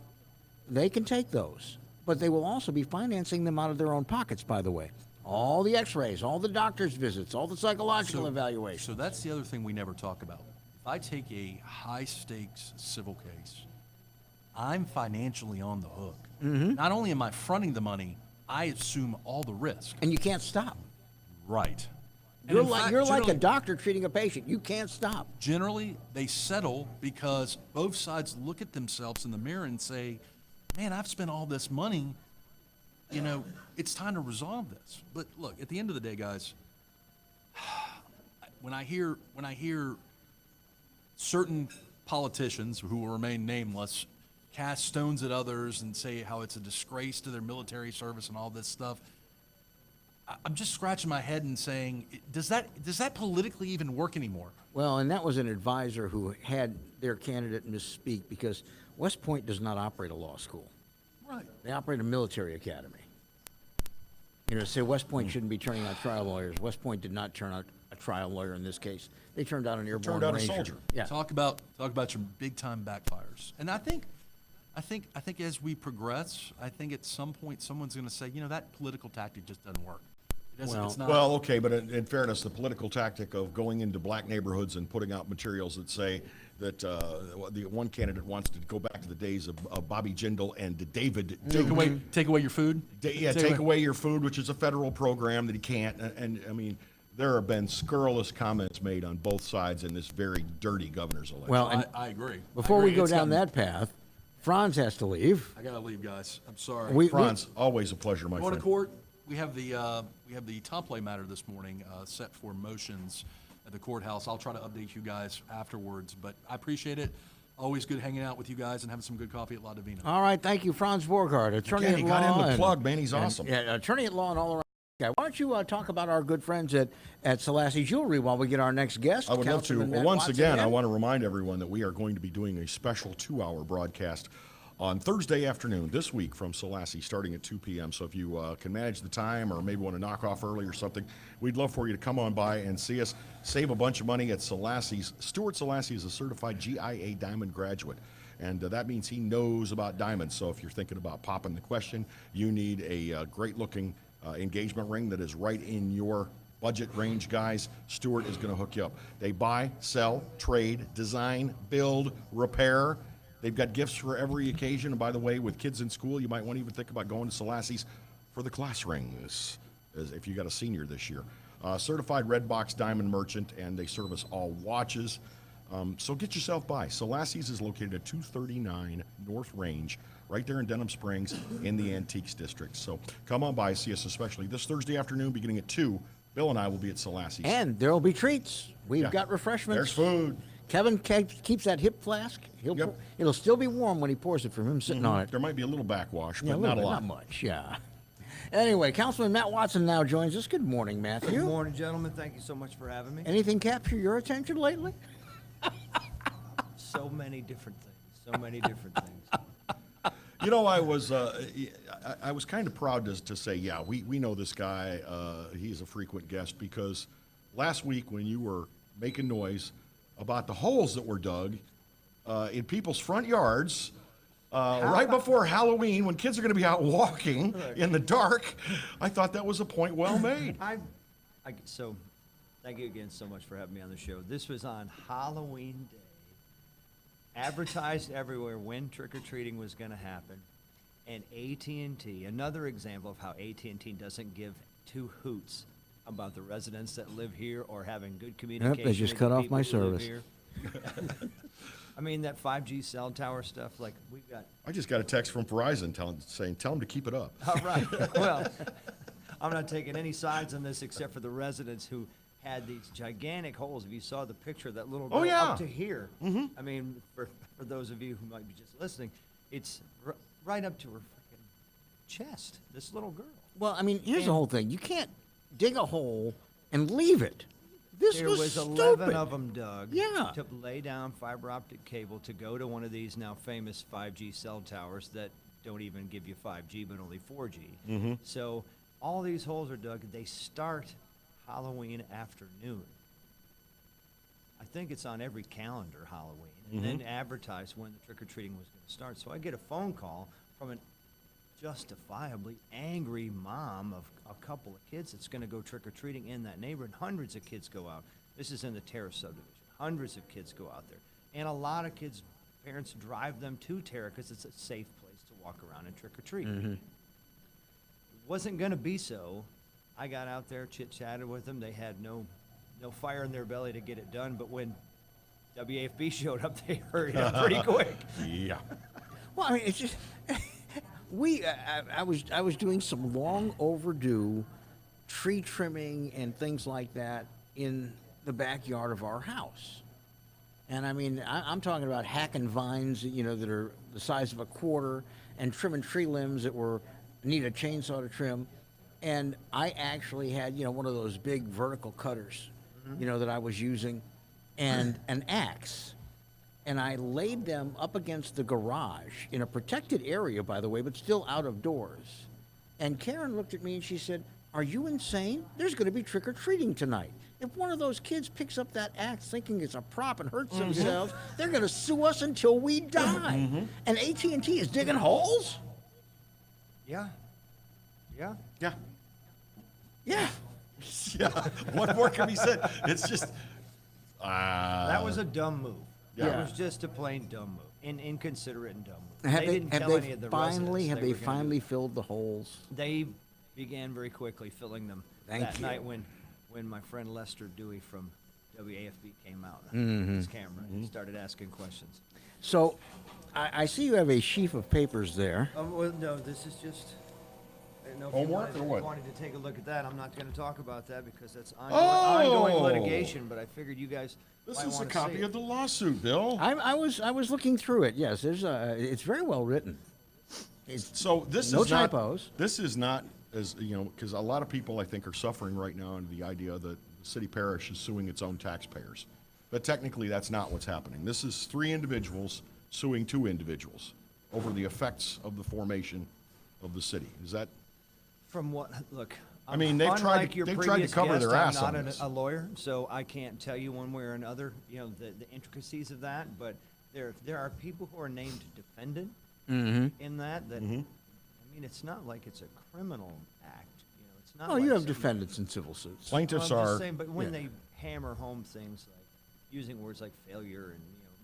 they can take those. But they will also be financing them out of their own pockets, by the way. All the x-rays, all the doctor's visits, all the psychological evaluations. So that's the other thing we never talk about. If I take a high-stakes civil case, I'm financially on the hook. Mm-hmm. Not only am I fronting the money, I assume all the risk. And you can't stop. Right. And You're in like fact, you're like a generally- doctor treating a patient. You can't stop. Generally, they settle because both sides look at themselves in the mirror and say, man, I've spent all this money. It's time to resolve this. But look, at the end of the day, guys, when I hear certain politicians who will remain nameless cast stones at others and say how it's a disgrace to their military service and all this stuff, I'm just scratching my head and saying, does that politically even work anymore? Well, and that was an advisor who had their candidate misspeak because West Point does not operate a law school. Right. They operate a military academy. Say West Point shouldn't be turning out trial lawyers. West Point did not turn out a trial lawyer in this case. They turned out an airborne Turned out a ranger. soldier. Yeah. Talk about your big time backfires. And I think as we progress, I think at some point someone's going to say, that political tactic just doesn't work. It's not. Well, okay, but in fairness, the political tactic of going into black neighborhoods and putting out materials that say that the one candidate wants to go back to the days of Bobby Jindal and David Duke. Take away your food. Take away your food, which is a federal program that he can't. And I mean, there have been scurrilous comments made on both sides in this very dirty governor's election. Well, and I agree. before I agree. we go It's down gotten- that path, Franz has to leave. I gotta leave, guys. I'm sorry. Franz, always a pleasure, my Going friend. to court. We have the Tomplay matter this morning set for motions at the courthouse. I'll try to update you guys afterwards, but I appreciate it. Always good hanging out with you guys and having some good coffee at La Divina. All right, thank you, Franz Borghardt, attorney Yeah, at he law. got him the and- plug, man. He's awesome. Yeah, attorney at law and all around guy. Why don't you talk about our good friends at Salassi Jewelry while we get our next guest? I would love to. Councilman Matt Once Watson again, I want to remind everyone that we are going to be doing a special 2-hour broadcast on Thursday afternoon this week from Salassi starting at 2 p.m. So if you can manage the time or maybe want to knock off early or something, we'd love for you to come on by and see us. Save a bunch of money at Salassi's. Stuart Salassi is a certified GIA diamond graduate. And that means he knows about diamonds. So if you're thinking about popping the question, you need a great-looking engagement ring that is right in your budget range, guys. Stuart is going to hook you up. They buy, sell, trade, design, build, repair. They've got gifts for every occasion. And by the way, with kids in school, you might want to even think about going to Salassi's for the class rings, as if you got a senior this year. Certified red box diamond merchant, and they service all watches. So get yourself by. Salassi's is located at 239 North Range, right there in Denham Springs in the Antiques District. So come on by, see us, especially this Thursday afternoon beginning at 2. Bill and I will be at Salassi's. And there'll be treats. We've Yeah. got refreshments. There's food. Kevin keeps that hip flask. Yep. It'll still be warm when he pours it from him sitting on it. There might be a little backwash, but Yeah, not a bit, lot. Not much, yeah. Anyway, Councilman Matt Watson now joins us. Good morning, Matthew. Good morning, gentlemen. Thank you so much for having me. Anything capture your attention lately? So many different things. So many different things. You know, I was kind of proud to say, yeah, we know this guy. He's a frequent guest because last week when you were making noise about the holes that were dug in people's front yards right before Halloween when kids are going to be out walking in the dark. I thought that was a point well made. So, thank you again so much for having me on the show. This was on Halloween Day, advertised everywhere when trick-or-treating was going to happen, and AT&T, another example of how AT&T doesn't give two hoots about the residents that live here or having good communication. They just with cut the off my people who live service. here. I mean, that 5G cell tower stuff, like, we've got... I just got a text from Verizon saying, tell them to keep it up. All right. Well, I'm not taking any sides on this except for the residents who had these gigantic holes. If you saw the picture of that little girl up to here, I mean, for those of you who might be just listening, it's right up to her freaking chest, this little girl. Well, I mean, here's the whole thing. You can't dig a hole and leave it. This There was stupid. 11 of them dug Yeah. to lay down fiber optic cable to go to one of these now famous 5G cell towers that don't even give you 5G but only 4G. So all these holes are dug. They start Halloween afternoon. I think it's on every calendar, Halloween, and then advertised when the trick-or-treating was going to start. So I get a phone call from an justifiably angry mom of a couple of kids that's going to go trick-or-treating in that neighborhood. Hundreds of kids go out. This is in the Terrace subdivision. Hundreds of kids go out there. And a lot of kids, parents drive them to Terra because it's a safe place to walk around and trick-or-treat. It wasn't going to be so. I got out there, chit-chatted with them. They had no fire in their belly to get it done. But when WAFB showed up, they hurried up pretty quick. Yeah. Well, I mean, it's just I was doing some long overdue tree trimming and things like that in the backyard of our house, and I mean I'm talking about hacking vines, that are the size of a quarter, and trimming tree limbs that need a chainsaw to trim, and I actually had one of those big vertical cutters, that I was using, and an axe. And I laid them up against the garage in a protected area, by the way, but still out of doors. And Karen looked at me and she said, "Are you insane? There's going to be trick-or-treating tonight. If one of those kids picks up that axe thinking it's a prop and hurts themselves, they're going to sue us until we die." And AT&T is digging holes? Yeah. Yeah. Yeah. Yeah. Yeah. What more can be said? It's just. That was a dumb move. Yeah. That was just a plain dumb move. Inconsiderate and dumb move. Have They didn't tell any of the residents have they they were gonna do finally it. filled the holes? They began very quickly filling them Thank that you. night when my friend Lester Dewey from WAFB came out with his camera and started asking questions. So I see you have a sheaf of papers there. Well, no, this is just. I didn't know if Homework you or what? wanted to take a look at that. I'm not going to talk about that because that's Oh! ongoing litigation. But I figured you guys. This might is a wanna copy see of the lawsuit, Bill. I was looking through it. Yes, it's very well written. So this No is not. typos. This is not as because a lot of people I think are suffering right now under the idea that the city parish is suing its own taxpayers, but technically that's not what's happening. This is 3 individuals suing 2 individuals over the effects of the formation of the city. Is that? From what? Look. I mean, they've tried unlike to- your they've tried to previous cover their guest, ass I'm on not this. a lawyer, so I can't tell you one way or another. The intricacies of that. But there are people who are named defendant in that. I mean, it's not like it's a criminal act. It's not. Oh, like you have somebody- defendants in civil suits. Plaintiffs Well, I'm are. just saying, but when yeah. they hammer home things like using words like failure and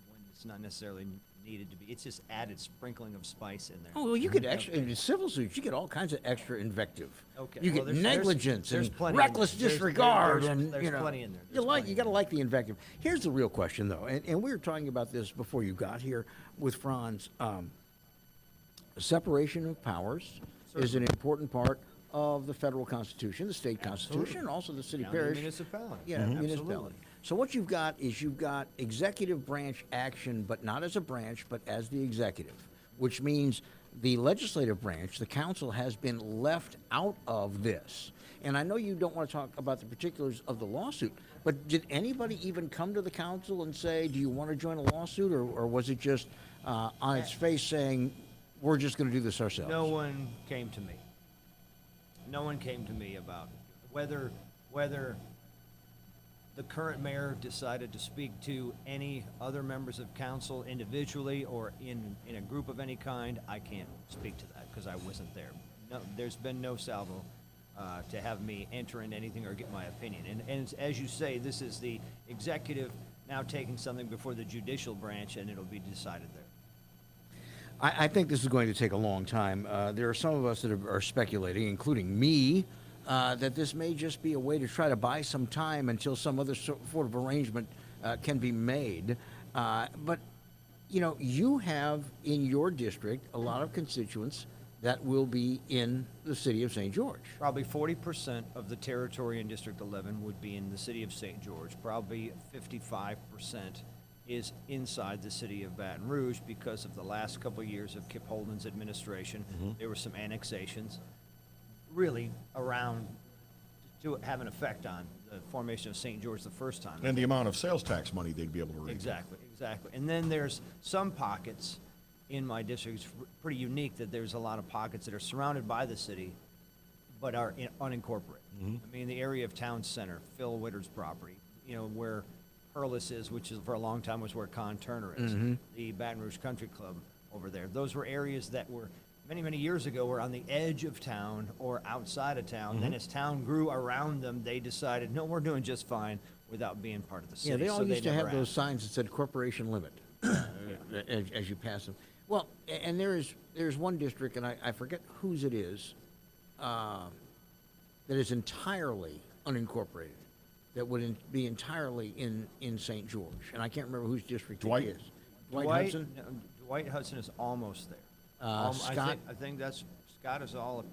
when it's not necessarily needed to be, it's just added sprinkling of spice in there. Oh, well, you get extra in civil suits. You get all kinds of extra invective. Okay, You well, get there's negligence plenty and in reckless there. There's- disregard, there's- and there's plenty in there. There's plenty you in got to there. like the invective. Here's the real question, though, and we were talking about this before you got here with Franz. Separation of powers is an important part of the federal constitution, the state constitution, and also the city County parish. municipality. Yeah, Absolutely. municipality. So what you've got is you've got executive branch action, but not as a branch, but as the executive, which means the legislative branch, the council, has been left out of this. And I know you don't want to talk about the particulars of the lawsuit, but did anybody even come to the council and say, do you want to join a lawsuit, or was it just on its face saying, we're just going to do this ourselves? No one came to me. No one came to me about whether the current mayor decided to speak to any other members of council individually or in a group of any kind, I can't speak to that because I wasn't there. No, there's been no salvo to have me enter into anything or get my opinion. And as you say, this is the executive now taking something before the judicial branch, and it'll be decided there. I think this is going to take a long time. There are some of us that are speculating, including me, that this may just be a way to try to buy some time until some other sort of arrangement can be made. But, you know, you have in your district a lot of constituents that will be in the city of St. George. Probably 40% of the territory in District 11 would be in the city of St. George. Probably 55% is inside the city of Baton Rouge because of the last couple of years of Kip Holden's administration. There were some annexations really around to have an effect on the formation of St. George the first time. And the amount of sales tax money they'd be able to reap. Exactly. And then there's some pockets in my district. It's pretty unique that there's a lot of pockets that are surrounded by the city but are unincorporated. I mean, the area of Town Center, Phil Witter's property, you know, where Perlis is, which is for a long time was where Con Turner is, the Baton Rouge Country Club over there. Those were areas that were many years ago were on the edge of town or outside of town. Then as town grew around them, they decided, no, we're doing just fine without being part of the city. Yeah, they all So used to never have those asked. signs that said corporation limit as you pass them. Well, and there's one district, and I forget whose it is, that is entirely unincorporated, that would be entirely in St. George. And I can't remember whose district Dwight? it is. Dwight Hudson? No, Dwight Hudson is almost there. Scott? I think that's, Scott is all,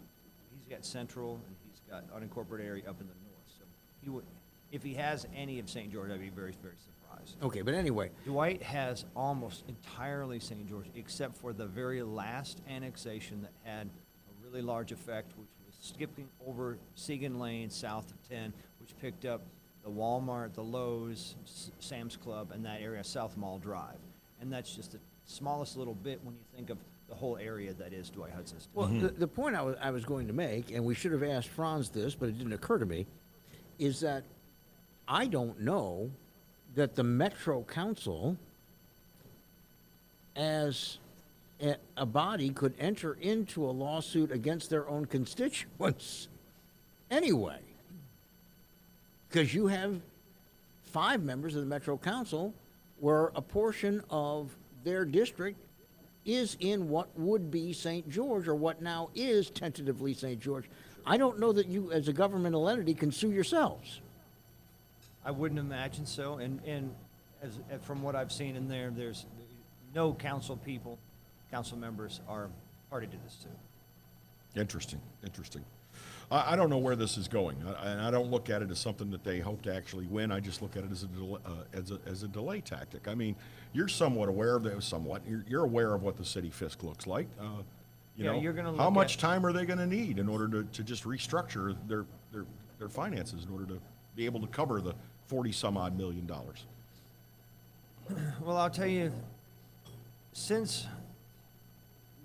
he's got central and he's got unincorporated area up in the north. So he would, if he has any of St. George, I'd be very surprised. Okay, but anyway, Dwight has almost entirely St. George, except for the very last annexation that had a really large effect, which was skipping over Segan Lane south of 10, which picked up the Walmart, the Lowe's, Sam's Club, and that area, South Mall Drive. And that's just the smallest little bit when you think of the whole area that is Dwight Hudson's. well, the point I was going to make, and we should have asked Franz this, but it didn't occur to me, is that I don't know that the Metro Council, as a body, could enter into a lawsuit against their own constituents anyway. Because you have 5 members of the Metro Council where a portion of their district is in what would be St. George, or what now is tentatively St. George. I don't know that you, as a governmental entity, can sue yourselves. I wouldn't imagine so, and as from what I've seen in there, there's no council members are party to this too. Interesting. I don't know where this is going, and I don't look at it as something that they hope to actually win. I just look at it as a delay tactic. I mean, you're somewhat aware of that. You're aware of what the city fisc looks like. You Yeah, know, you're gonna how look much at- time are they going to need in order to just restructure their finances in order to be able to cover the $40-some-odd million? Well, I'll tell you, since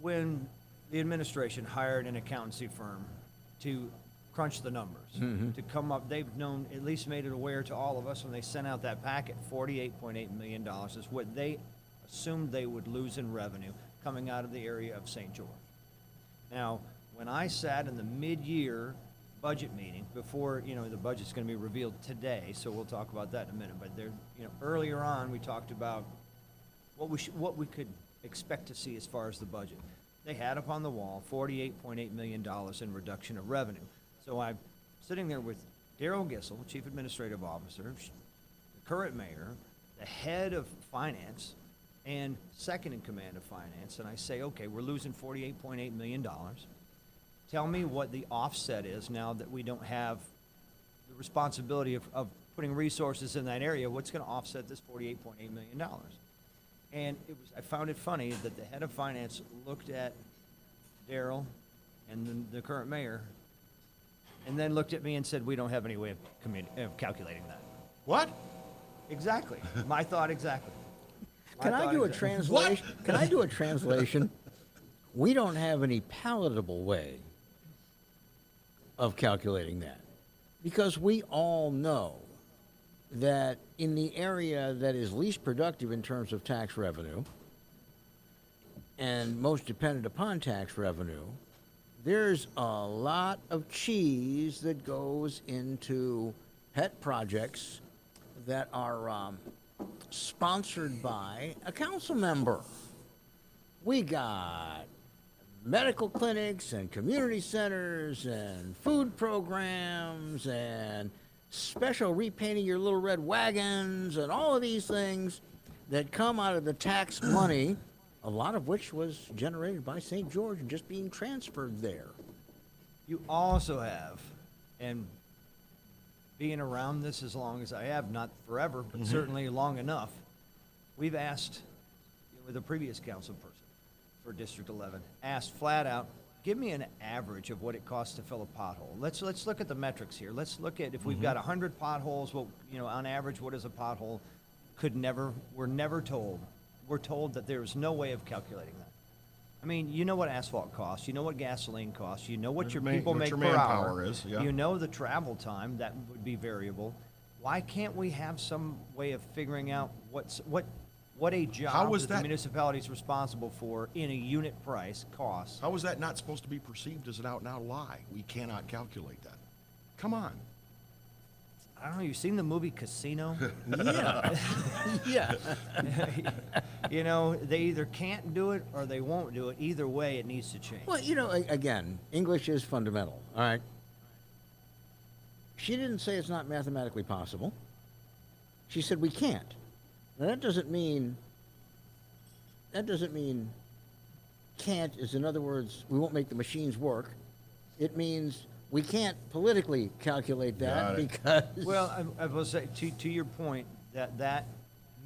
when the administration hired an accountancy firm to crunch the numbers, to come up, they've known, at least made it aware to all of us when they sent out that packet, $48.8 million is what they assumed they would lose in revenue coming out of the area of St. George. Now, when I sat in the mid-year budget meeting, before, you know, the budget's going to be revealed today, so we'll talk about that in a minute, but there, you know, earlier on, we talked about what we could expect to see as far as the budget. They had up on the wall $48.8 million in reduction of revenue. So I'm sitting there with Darrell Gissel, Chief Administrative Officer, the current mayor, the head of finance, and second in command of finance, and I say, okay, we're losing $48.8 million. Tell me what the offset is now that we don't have the responsibility of putting resources in that area. What's going to offset this $48.8 million? And I found it funny that the head of finance looked at Darrell and the current mayor, and then looked at me and said, we don't have any way of calculating that. What? Exactly. My thought exactly. Can I do a translation? Can I do a translation? We don't have any palatable way of calculating that, because we all know that in the area that is least productive in terms of tax revenue and most dependent upon tax revenue, there's a lot of cheese that goes into pet projects that are sponsored by a council member. We got medical clinics and community centers and food programs and special repainting your little red wagons and all of these things that come out of the tax money, a lot of which was generated by St. George and just being transferred there. You also have, and being around this as long as I have, not forever, but certainly long enough, we've asked, with a previous council person for District 11, asked flat out, give me an average of what it costs to fill a pothole. Let's look at the metrics here. Let's look at, if we've got 100 potholes, well, on average, what is a pothole? We're never told. We're told that there's no way of calculating that. I mean, you know what asphalt costs, you know what gasoline costs, you know what your people make per hour. Is, yeah. You know the travel time, that would be variable. Why can't we have some way of figuring out what a job that the municipality is responsible for in a unit price costs? How is that not supposed to be perceived as an out-and-out lie? We cannot calculate that. Come on. I don't know, you've seen the movie Casino? Yeah. Yeah. They either can't do it or they won't do it. Either way, it needs to change. Well, again, English is fundamental, all right? She didn't say it's not mathematically possible. She said we can't. Now, that doesn't mean can't is, in other words, we won't make the machines work. It means we can't politically calculate that because... Well, I will say, to your point, that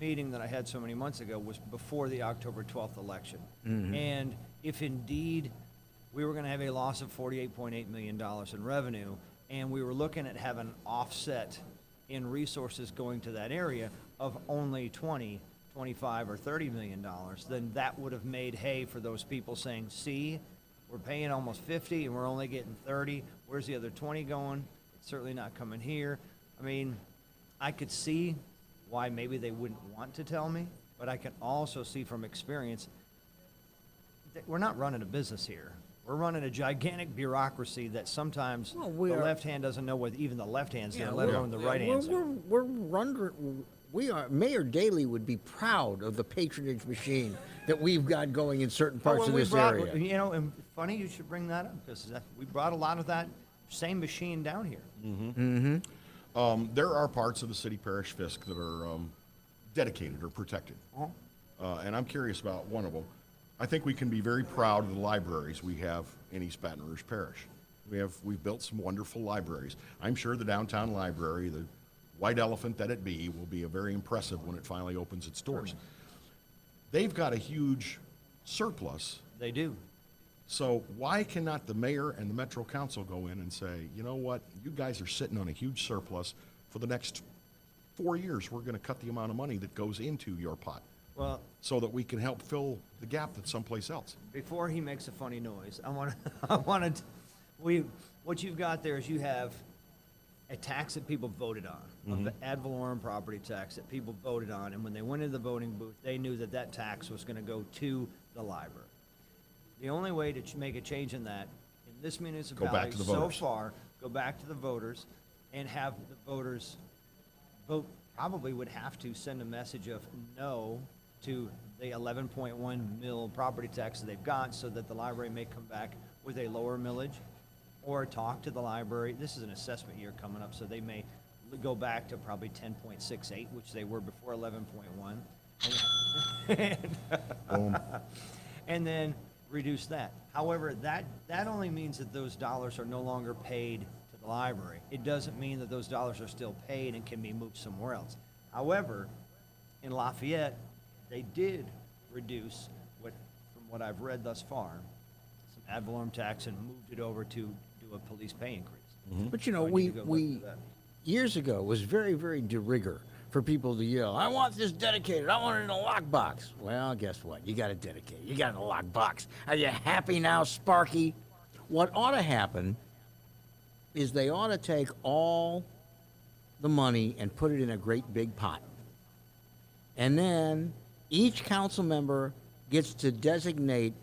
meeting that I had so many months ago was before the October 12th election. And if indeed we were going to have a loss of $48.8 million in revenue, and we were looking at having an offset in resources going to that area of only 20, 25, or $30 million, then that would have made hay for those people saying, see, we're paying almost 50 and we're only getting 30. Where's the other 20 going? It's certainly not coming here. I mean, I could see why maybe they wouldn't want to tell me, but I can also see from experience that we're not running a business here. We're running a gigantic bureaucracy that sometimes the left hand doesn't know what even the left hand's doing, let alone the right hand's doing. Mayor Daley would be proud of the patronage machine that we've got going in certain parts of this area. And funny you should bring that up, because we brought a lot of that same machine down here. There are parts of the city-parish fisc that are dedicated or protected. And I'm curious about one of them. I think we can be very proud of the libraries we have in East Baton Rouge Parish. We've built some wonderful libraries. I'm sure the downtown library, the white elephant that it be, will be very impressive when it finally opens its doors. They've got a huge surplus. They do. So why cannot the mayor and the Metro Council go in and say, you know what, you guys are sitting on a huge surplus. For the next 4 years, we're going to cut the amount of money that goes into your pot. Well, so that we can help fill the gap that's someplace else. Before he makes a funny noise, what you've got there is you have a tax that people voted on, the ad valorem property tax that people voted on, and when they went into the voting booth, they knew that that tax was going to go to the library. The only way to make a change in that, in this municipality so far, go back to the voters and have the voters vote. Probably would have to send a message of no to the 11.1 mil property tax that they've got, so that the library may come back with a lower millage, or talk to the library. This is an assessment year coming up, so they may go back to probably 10.68, which they were before 11.1, and then reduce that. However, that only means that those dollars are no longer paid to the library. It doesn't mean that those dollars are still paid and can be moved somewhere else. However, in Lafayette, they did reduce, from what I've read thus far, some ad valorem tax and moved it over to do a police pay increase. But we years ago was very, very de rigueur for people to yell, I want this dedicated, I want it in a lockbox. Well, guess what? You got it dedicated. You got it in a lockbox. Are you happy now, Sparky? What ought to happen is they ought to take all the money and put it in a great big pot. And then each council member gets to designate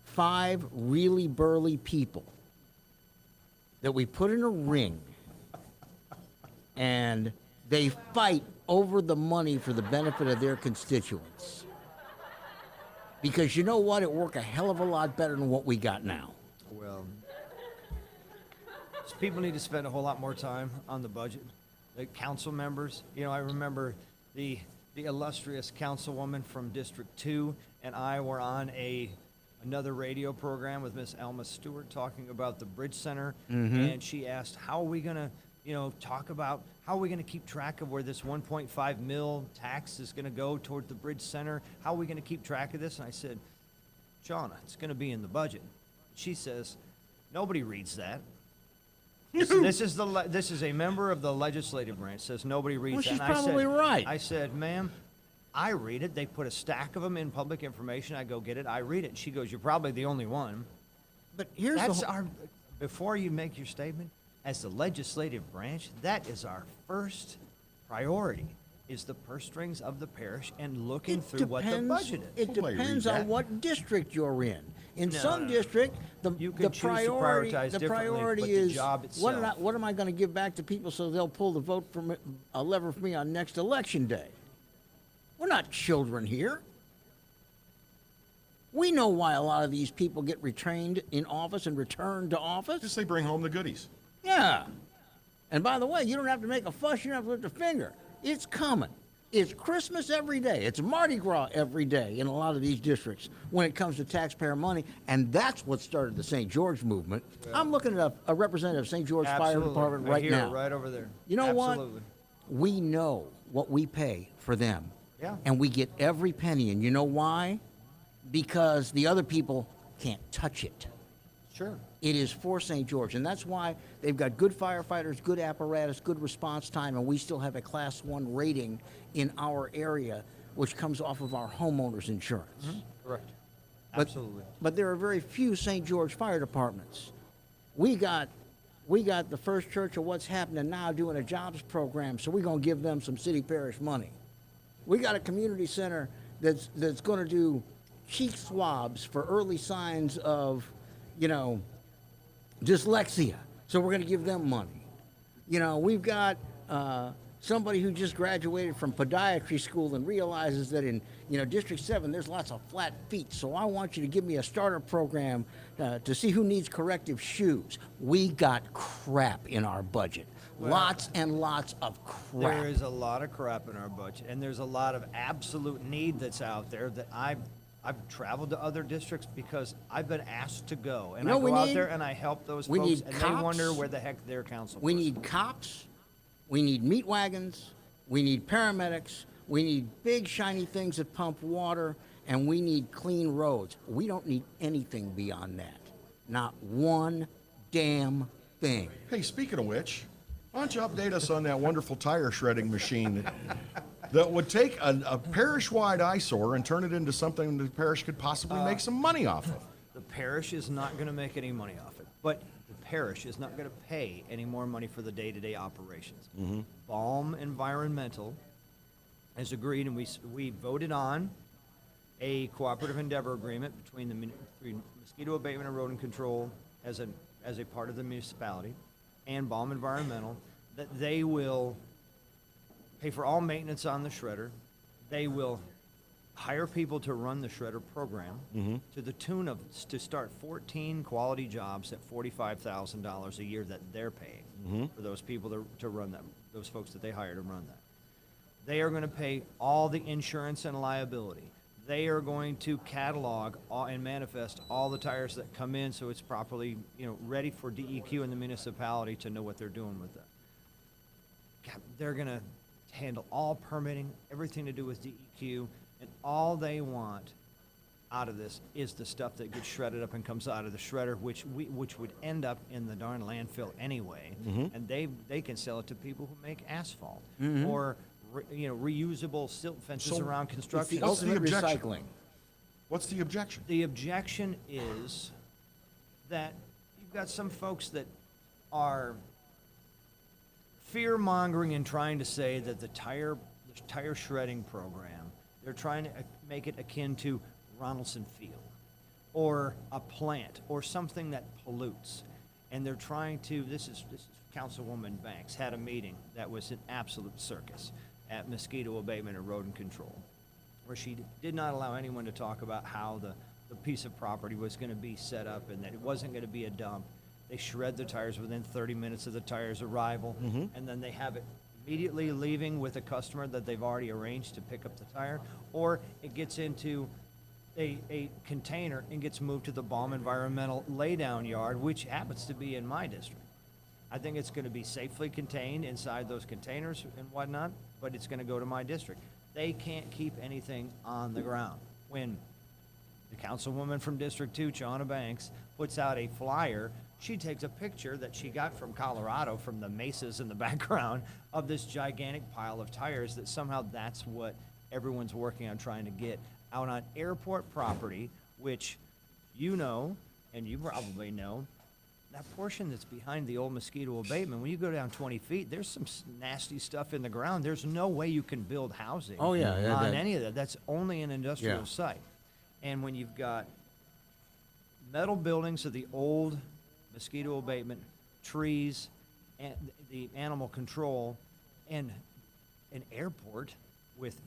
5 really burly people that we put in a ring, and they fight over the money for the benefit of their constituents. Because you know what? It worked a hell of a lot better than what we got now. Well, people need to spend a whole lot more time on the budget. The council members, you know, I remember the illustrious councilwoman from District 2 and I were on another radio program with Miss Alma Stewart talking about the Bridge Center, and she asked, how are we going to, you know, talk about how are we going to keep track of where this 1.5 mil tax is going to go toward the Bridge Center? How are we going to keep track of this? And I said, Shauna, it's going to be in the budget. She says, nobody reads that. This is a member of the legislative branch says nobody reads Well, that. she's And probably right. I said, ma'am, I read it. They put a stack of them in public information. I go get it. I read it. She goes, you're probably the only one. But here's That's the our, before you make your statement, as the legislative branch, that is our first priority, is the purse strings of the parish and looking through what the budget is. It Nobody depends reads on that. what district you're in. In No, some no, no. district, You the can choose to priority, prioritize the differently, priority but the is job itself. what am I going to give back to people so they'll pull the vote from a lever for me on next election day? We're not children here. We know why a lot of these people get retrained in office and returned to office. Just they bring home the goodies. Yeah. And by the way, you don't have to make a fuss. You don't have to lift a finger. It's coming. It's Christmas every day. It's Mardi Gras every day in a lot of these districts when it comes to taxpayer money. And that's what started the St. George movement. I'm looking at a representative of St. George Fire Absolutely. Department I right hear it now. right over there. You know Absolutely. what? We know what we pay for them. Yeah. And we get every penny. And you know why? Because the other people can't touch it. Sure. It is for St. George, and that's why they've got good firefighters, good apparatus, good response time, and we still have a Class 1 rating in our area, which comes off of our homeowners insurance. Correct. But- Absolutely. But there are very few St. George fire departments. We got the First Church of What's Happening Now doing a jobs program, so we're going to give them some city parish money. We got a community center that's going to do cheek swabs for early signs of, you know, dyslexia. So we're going to give them money. You know, we've got somebody who just graduated from podiatry school and realizes that in, you know, District 7, there's lots of flat feet. So I want you to give me a starter program to see who needs corrective shoes. We got crap in our budget. Lots and lots of crap. There is a lot of crap in our budget, and there's a lot of absolute need that's out there that I've traveled to other districts because I've been asked to go, and You know I we go out need? there and I help those We folks, need and cops. they wonder where the heck their council. We need cops, we need meat wagons, we need paramedics, we need big shiny things that pump water, and we need clean roads. We don't need anything beyond that. Not one damn thing. Hey, speaking of which, why don't you update us on that wonderful tire shredding machine that would take a parish-wide eyesore and turn it into something the parish could possibly make some money off of? The parish is not going to make any money off it, but the parish is not going to pay any more money for the day-to-day operations. Balm Environmental has agreed, and we voted on a cooperative endeavor agreement between between mosquito abatement and rodent control as a part of the municipality and Balm Environmental, that they will pay for all maintenance on the shredder. They will hire people to run the shredder program to the tune of, to start 14 quality jobs at $45,000 a year that they're paying for those people to run them, those folks that they hire to run that. They are going to pay all the insurance and liability. They are going to catalog and manifest all the tires that come in so it's properly, you know, ready for DEQ in the municipality to know what they're doing with it. God, they're going to handle all permitting, everything to do with DEQ, and all they want out of this is the stuff that gets shredded up and comes out of the shredder, which would end up in the darn landfill anyway. And they can sell it to people who make asphalt or reusable silt fences So around It's construction. the What's the ultimate objection? recycling. What's the objection? The objection is that you've got some folks that are fear-mongering and trying to say that the tire shredding program, they're trying to make it akin to Ronaldson Field or a plant or something that pollutes. And they're trying to, this is Councilwoman Banks had a meeting that was an absolute circus at Mosquito Abatement and Rodent Control, where she did not allow anyone to talk about how the piece of property was going to be set up and that it wasn't going to be a dump. They shred the tires within 30 minutes of the tire's arrival, and then they have it immediately leaving with a customer that they've already arranged to pick up the tire, or it gets into a container and gets moved to the Baum Environmental laydown yard, which happens to be in my district. I think it's going to be safely contained inside those containers and whatnot, but it's going to go to my district. They can't keep anything on the ground. When the councilwoman from District 2, Shauna Banks, puts out a flyer, she takes a picture that she got from Colorado from the mesas in the background of this gigantic pile of tires that somehow that's what everyone's working on trying to get out on airport property, which you know, and you probably know, that portion that's behind the old mosquito abatement, when you go down 20 feet, there's some nasty stuff in the ground. There's no way you can build housing on any of that. That's only an industrial site. And when you've got metal buildings of the old mosquito abatement, trees, and the animal control, and an airport with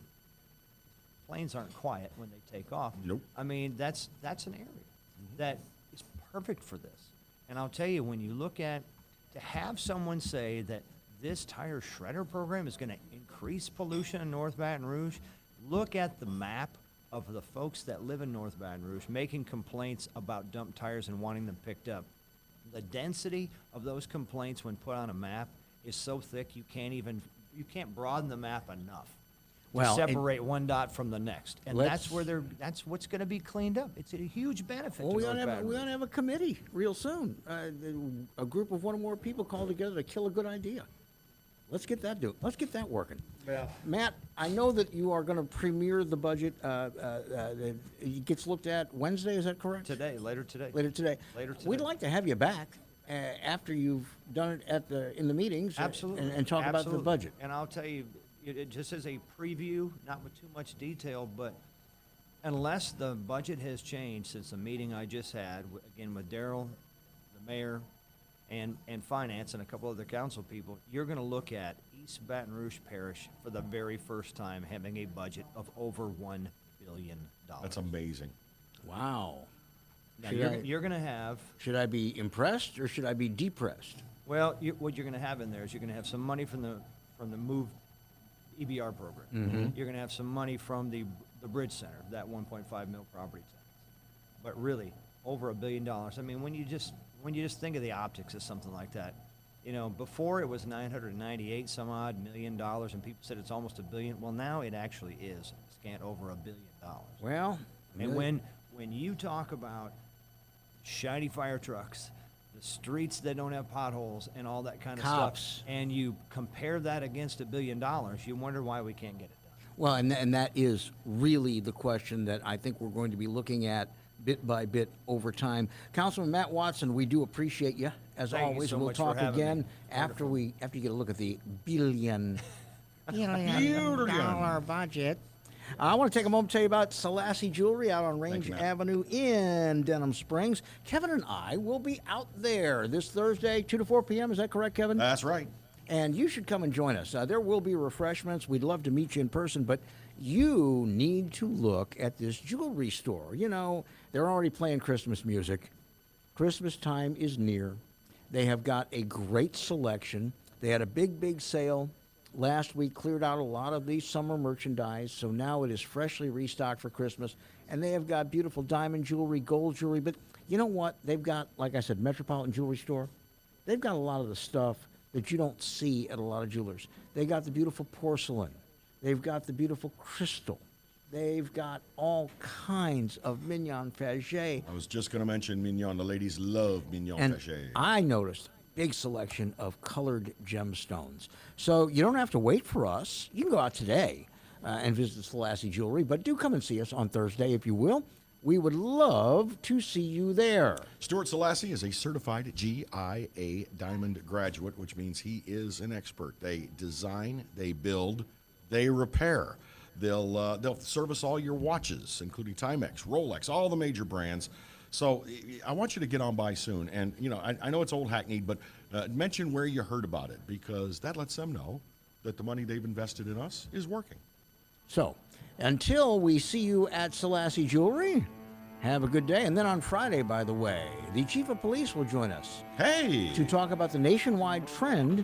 planes aren't quiet when they take off. Nope. I mean, that's an area that is perfect for this. And I'll tell you, when you look at, to have someone say that this tire shredder program is going to increase pollution in North Baton Rouge, look at the map of the folks that live in North Baton Rouge making complaints about dumped tires and wanting them picked up. The density of those complaints when put on a map is so thick you can't broaden the map enough to separate one dot from the next. And that's what's going to be cleaned up. It's a huge benefit to North Baton Rouge. We ought to have a committee real soon. A group of one or more people called together to kill a good idea. Let's get that working. Yeah. Matt, I know that you are going to premiere the budget. It gets looked at Wednesday, is that correct? Later today. Later today. We'd like to have you back after you've done it in the meetings. Absolutely. And talk about the budget. And I'll tell you, it just as a preview, not with too much detail, but unless the budget has changed since the meeting I just had, again with Daryl, the mayor, and finance and a couple other council people, you're going to look at East Baton Rouge Parish for the very first time having a budget of over $1 billion. That's amazing. Wow. Now you're going to have... Should I be impressed or should I be depressed? Well, what you're going to have in there is you're going to have some money from the MOVE EBR program. Mm-hmm. You're going to have some money from the Bridge Center, that 1.5 mil property tax. But really, over $1 billion. I mean, when you just think of the optics of something like that, before it was 998 some odd $1 million, and people said it's almost $1 billion. Well, now it actually is scant over $1 billion. Well, and when you talk about shiny fire trucks, the streets that don't have potholes and all that kind of stuff, and you compare that against $1 billion, you wonder why we can't get it done. Well, and that is really the question that I think we're going to be looking at bit by bit over time. Councilman Matt Watson, we do appreciate you. As always, so we'll much talk for having again me. after you get a look at the billion dollar budget. I want to take a moment to tell you about Salassi Jewelry out on Range Avenue in Denham Springs. Kevin and I will be out there this Thursday, 2 to 4 p.m. Is that correct, Kevin? That's right. And you should come and join us. There will be refreshments. We'd love to meet you in person, but you need to look at this jewelry store. They're already playing Christmas music. Christmas time is near. They have got a great selection. They had a big sale last week, cleared out a lot of the summer merchandise, so now it is freshly restocked for Christmas. And they have got beautiful diamond jewelry, gold jewelry, but you know what? They've got, like I said, Metropolitan Jewelry Store. They've got a lot of the stuff that you don't see at a lot of jewelers. They got the beautiful porcelain. They've got the beautiful crystal. They've got all kinds of mignon fagé. I was just going to mention mignon. The ladies love mignon fagé. I noticed big selection of colored gemstones. So you don't have to wait for us. You can go out today and visit Salassi Jewelry, but do come and see us on Thursday, if you will. We would love to see you there. Stuart Salassi is a certified GIA Diamond graduate, which means he is an expert. They design, they build, they repair. They'll service all your watches, including Timex, Rolex, all the major brands. So I want you to get on by soon. And, you know, I know it's old hackneyed, but mention where you heard about it, because that lets them know that the money they've invested in us is working. So, until we see you at Salassi Jewelry, have a good day. And then on Friday, by the way, the Chief of Police will join us Hey! to talk about the nationwide trend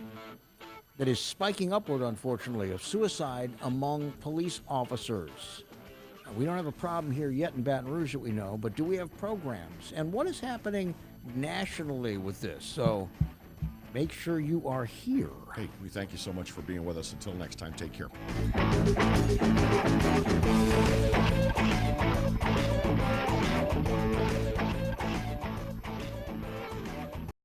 that is spiking upward, unfortunately, of suicide among police officers. We don't have a problem here yet in Baton Rouge that we know, but do we have programs? And what is happening nationally with this? So make sure you are here. Hey, we thank you so much for being with us. Until next time, take care.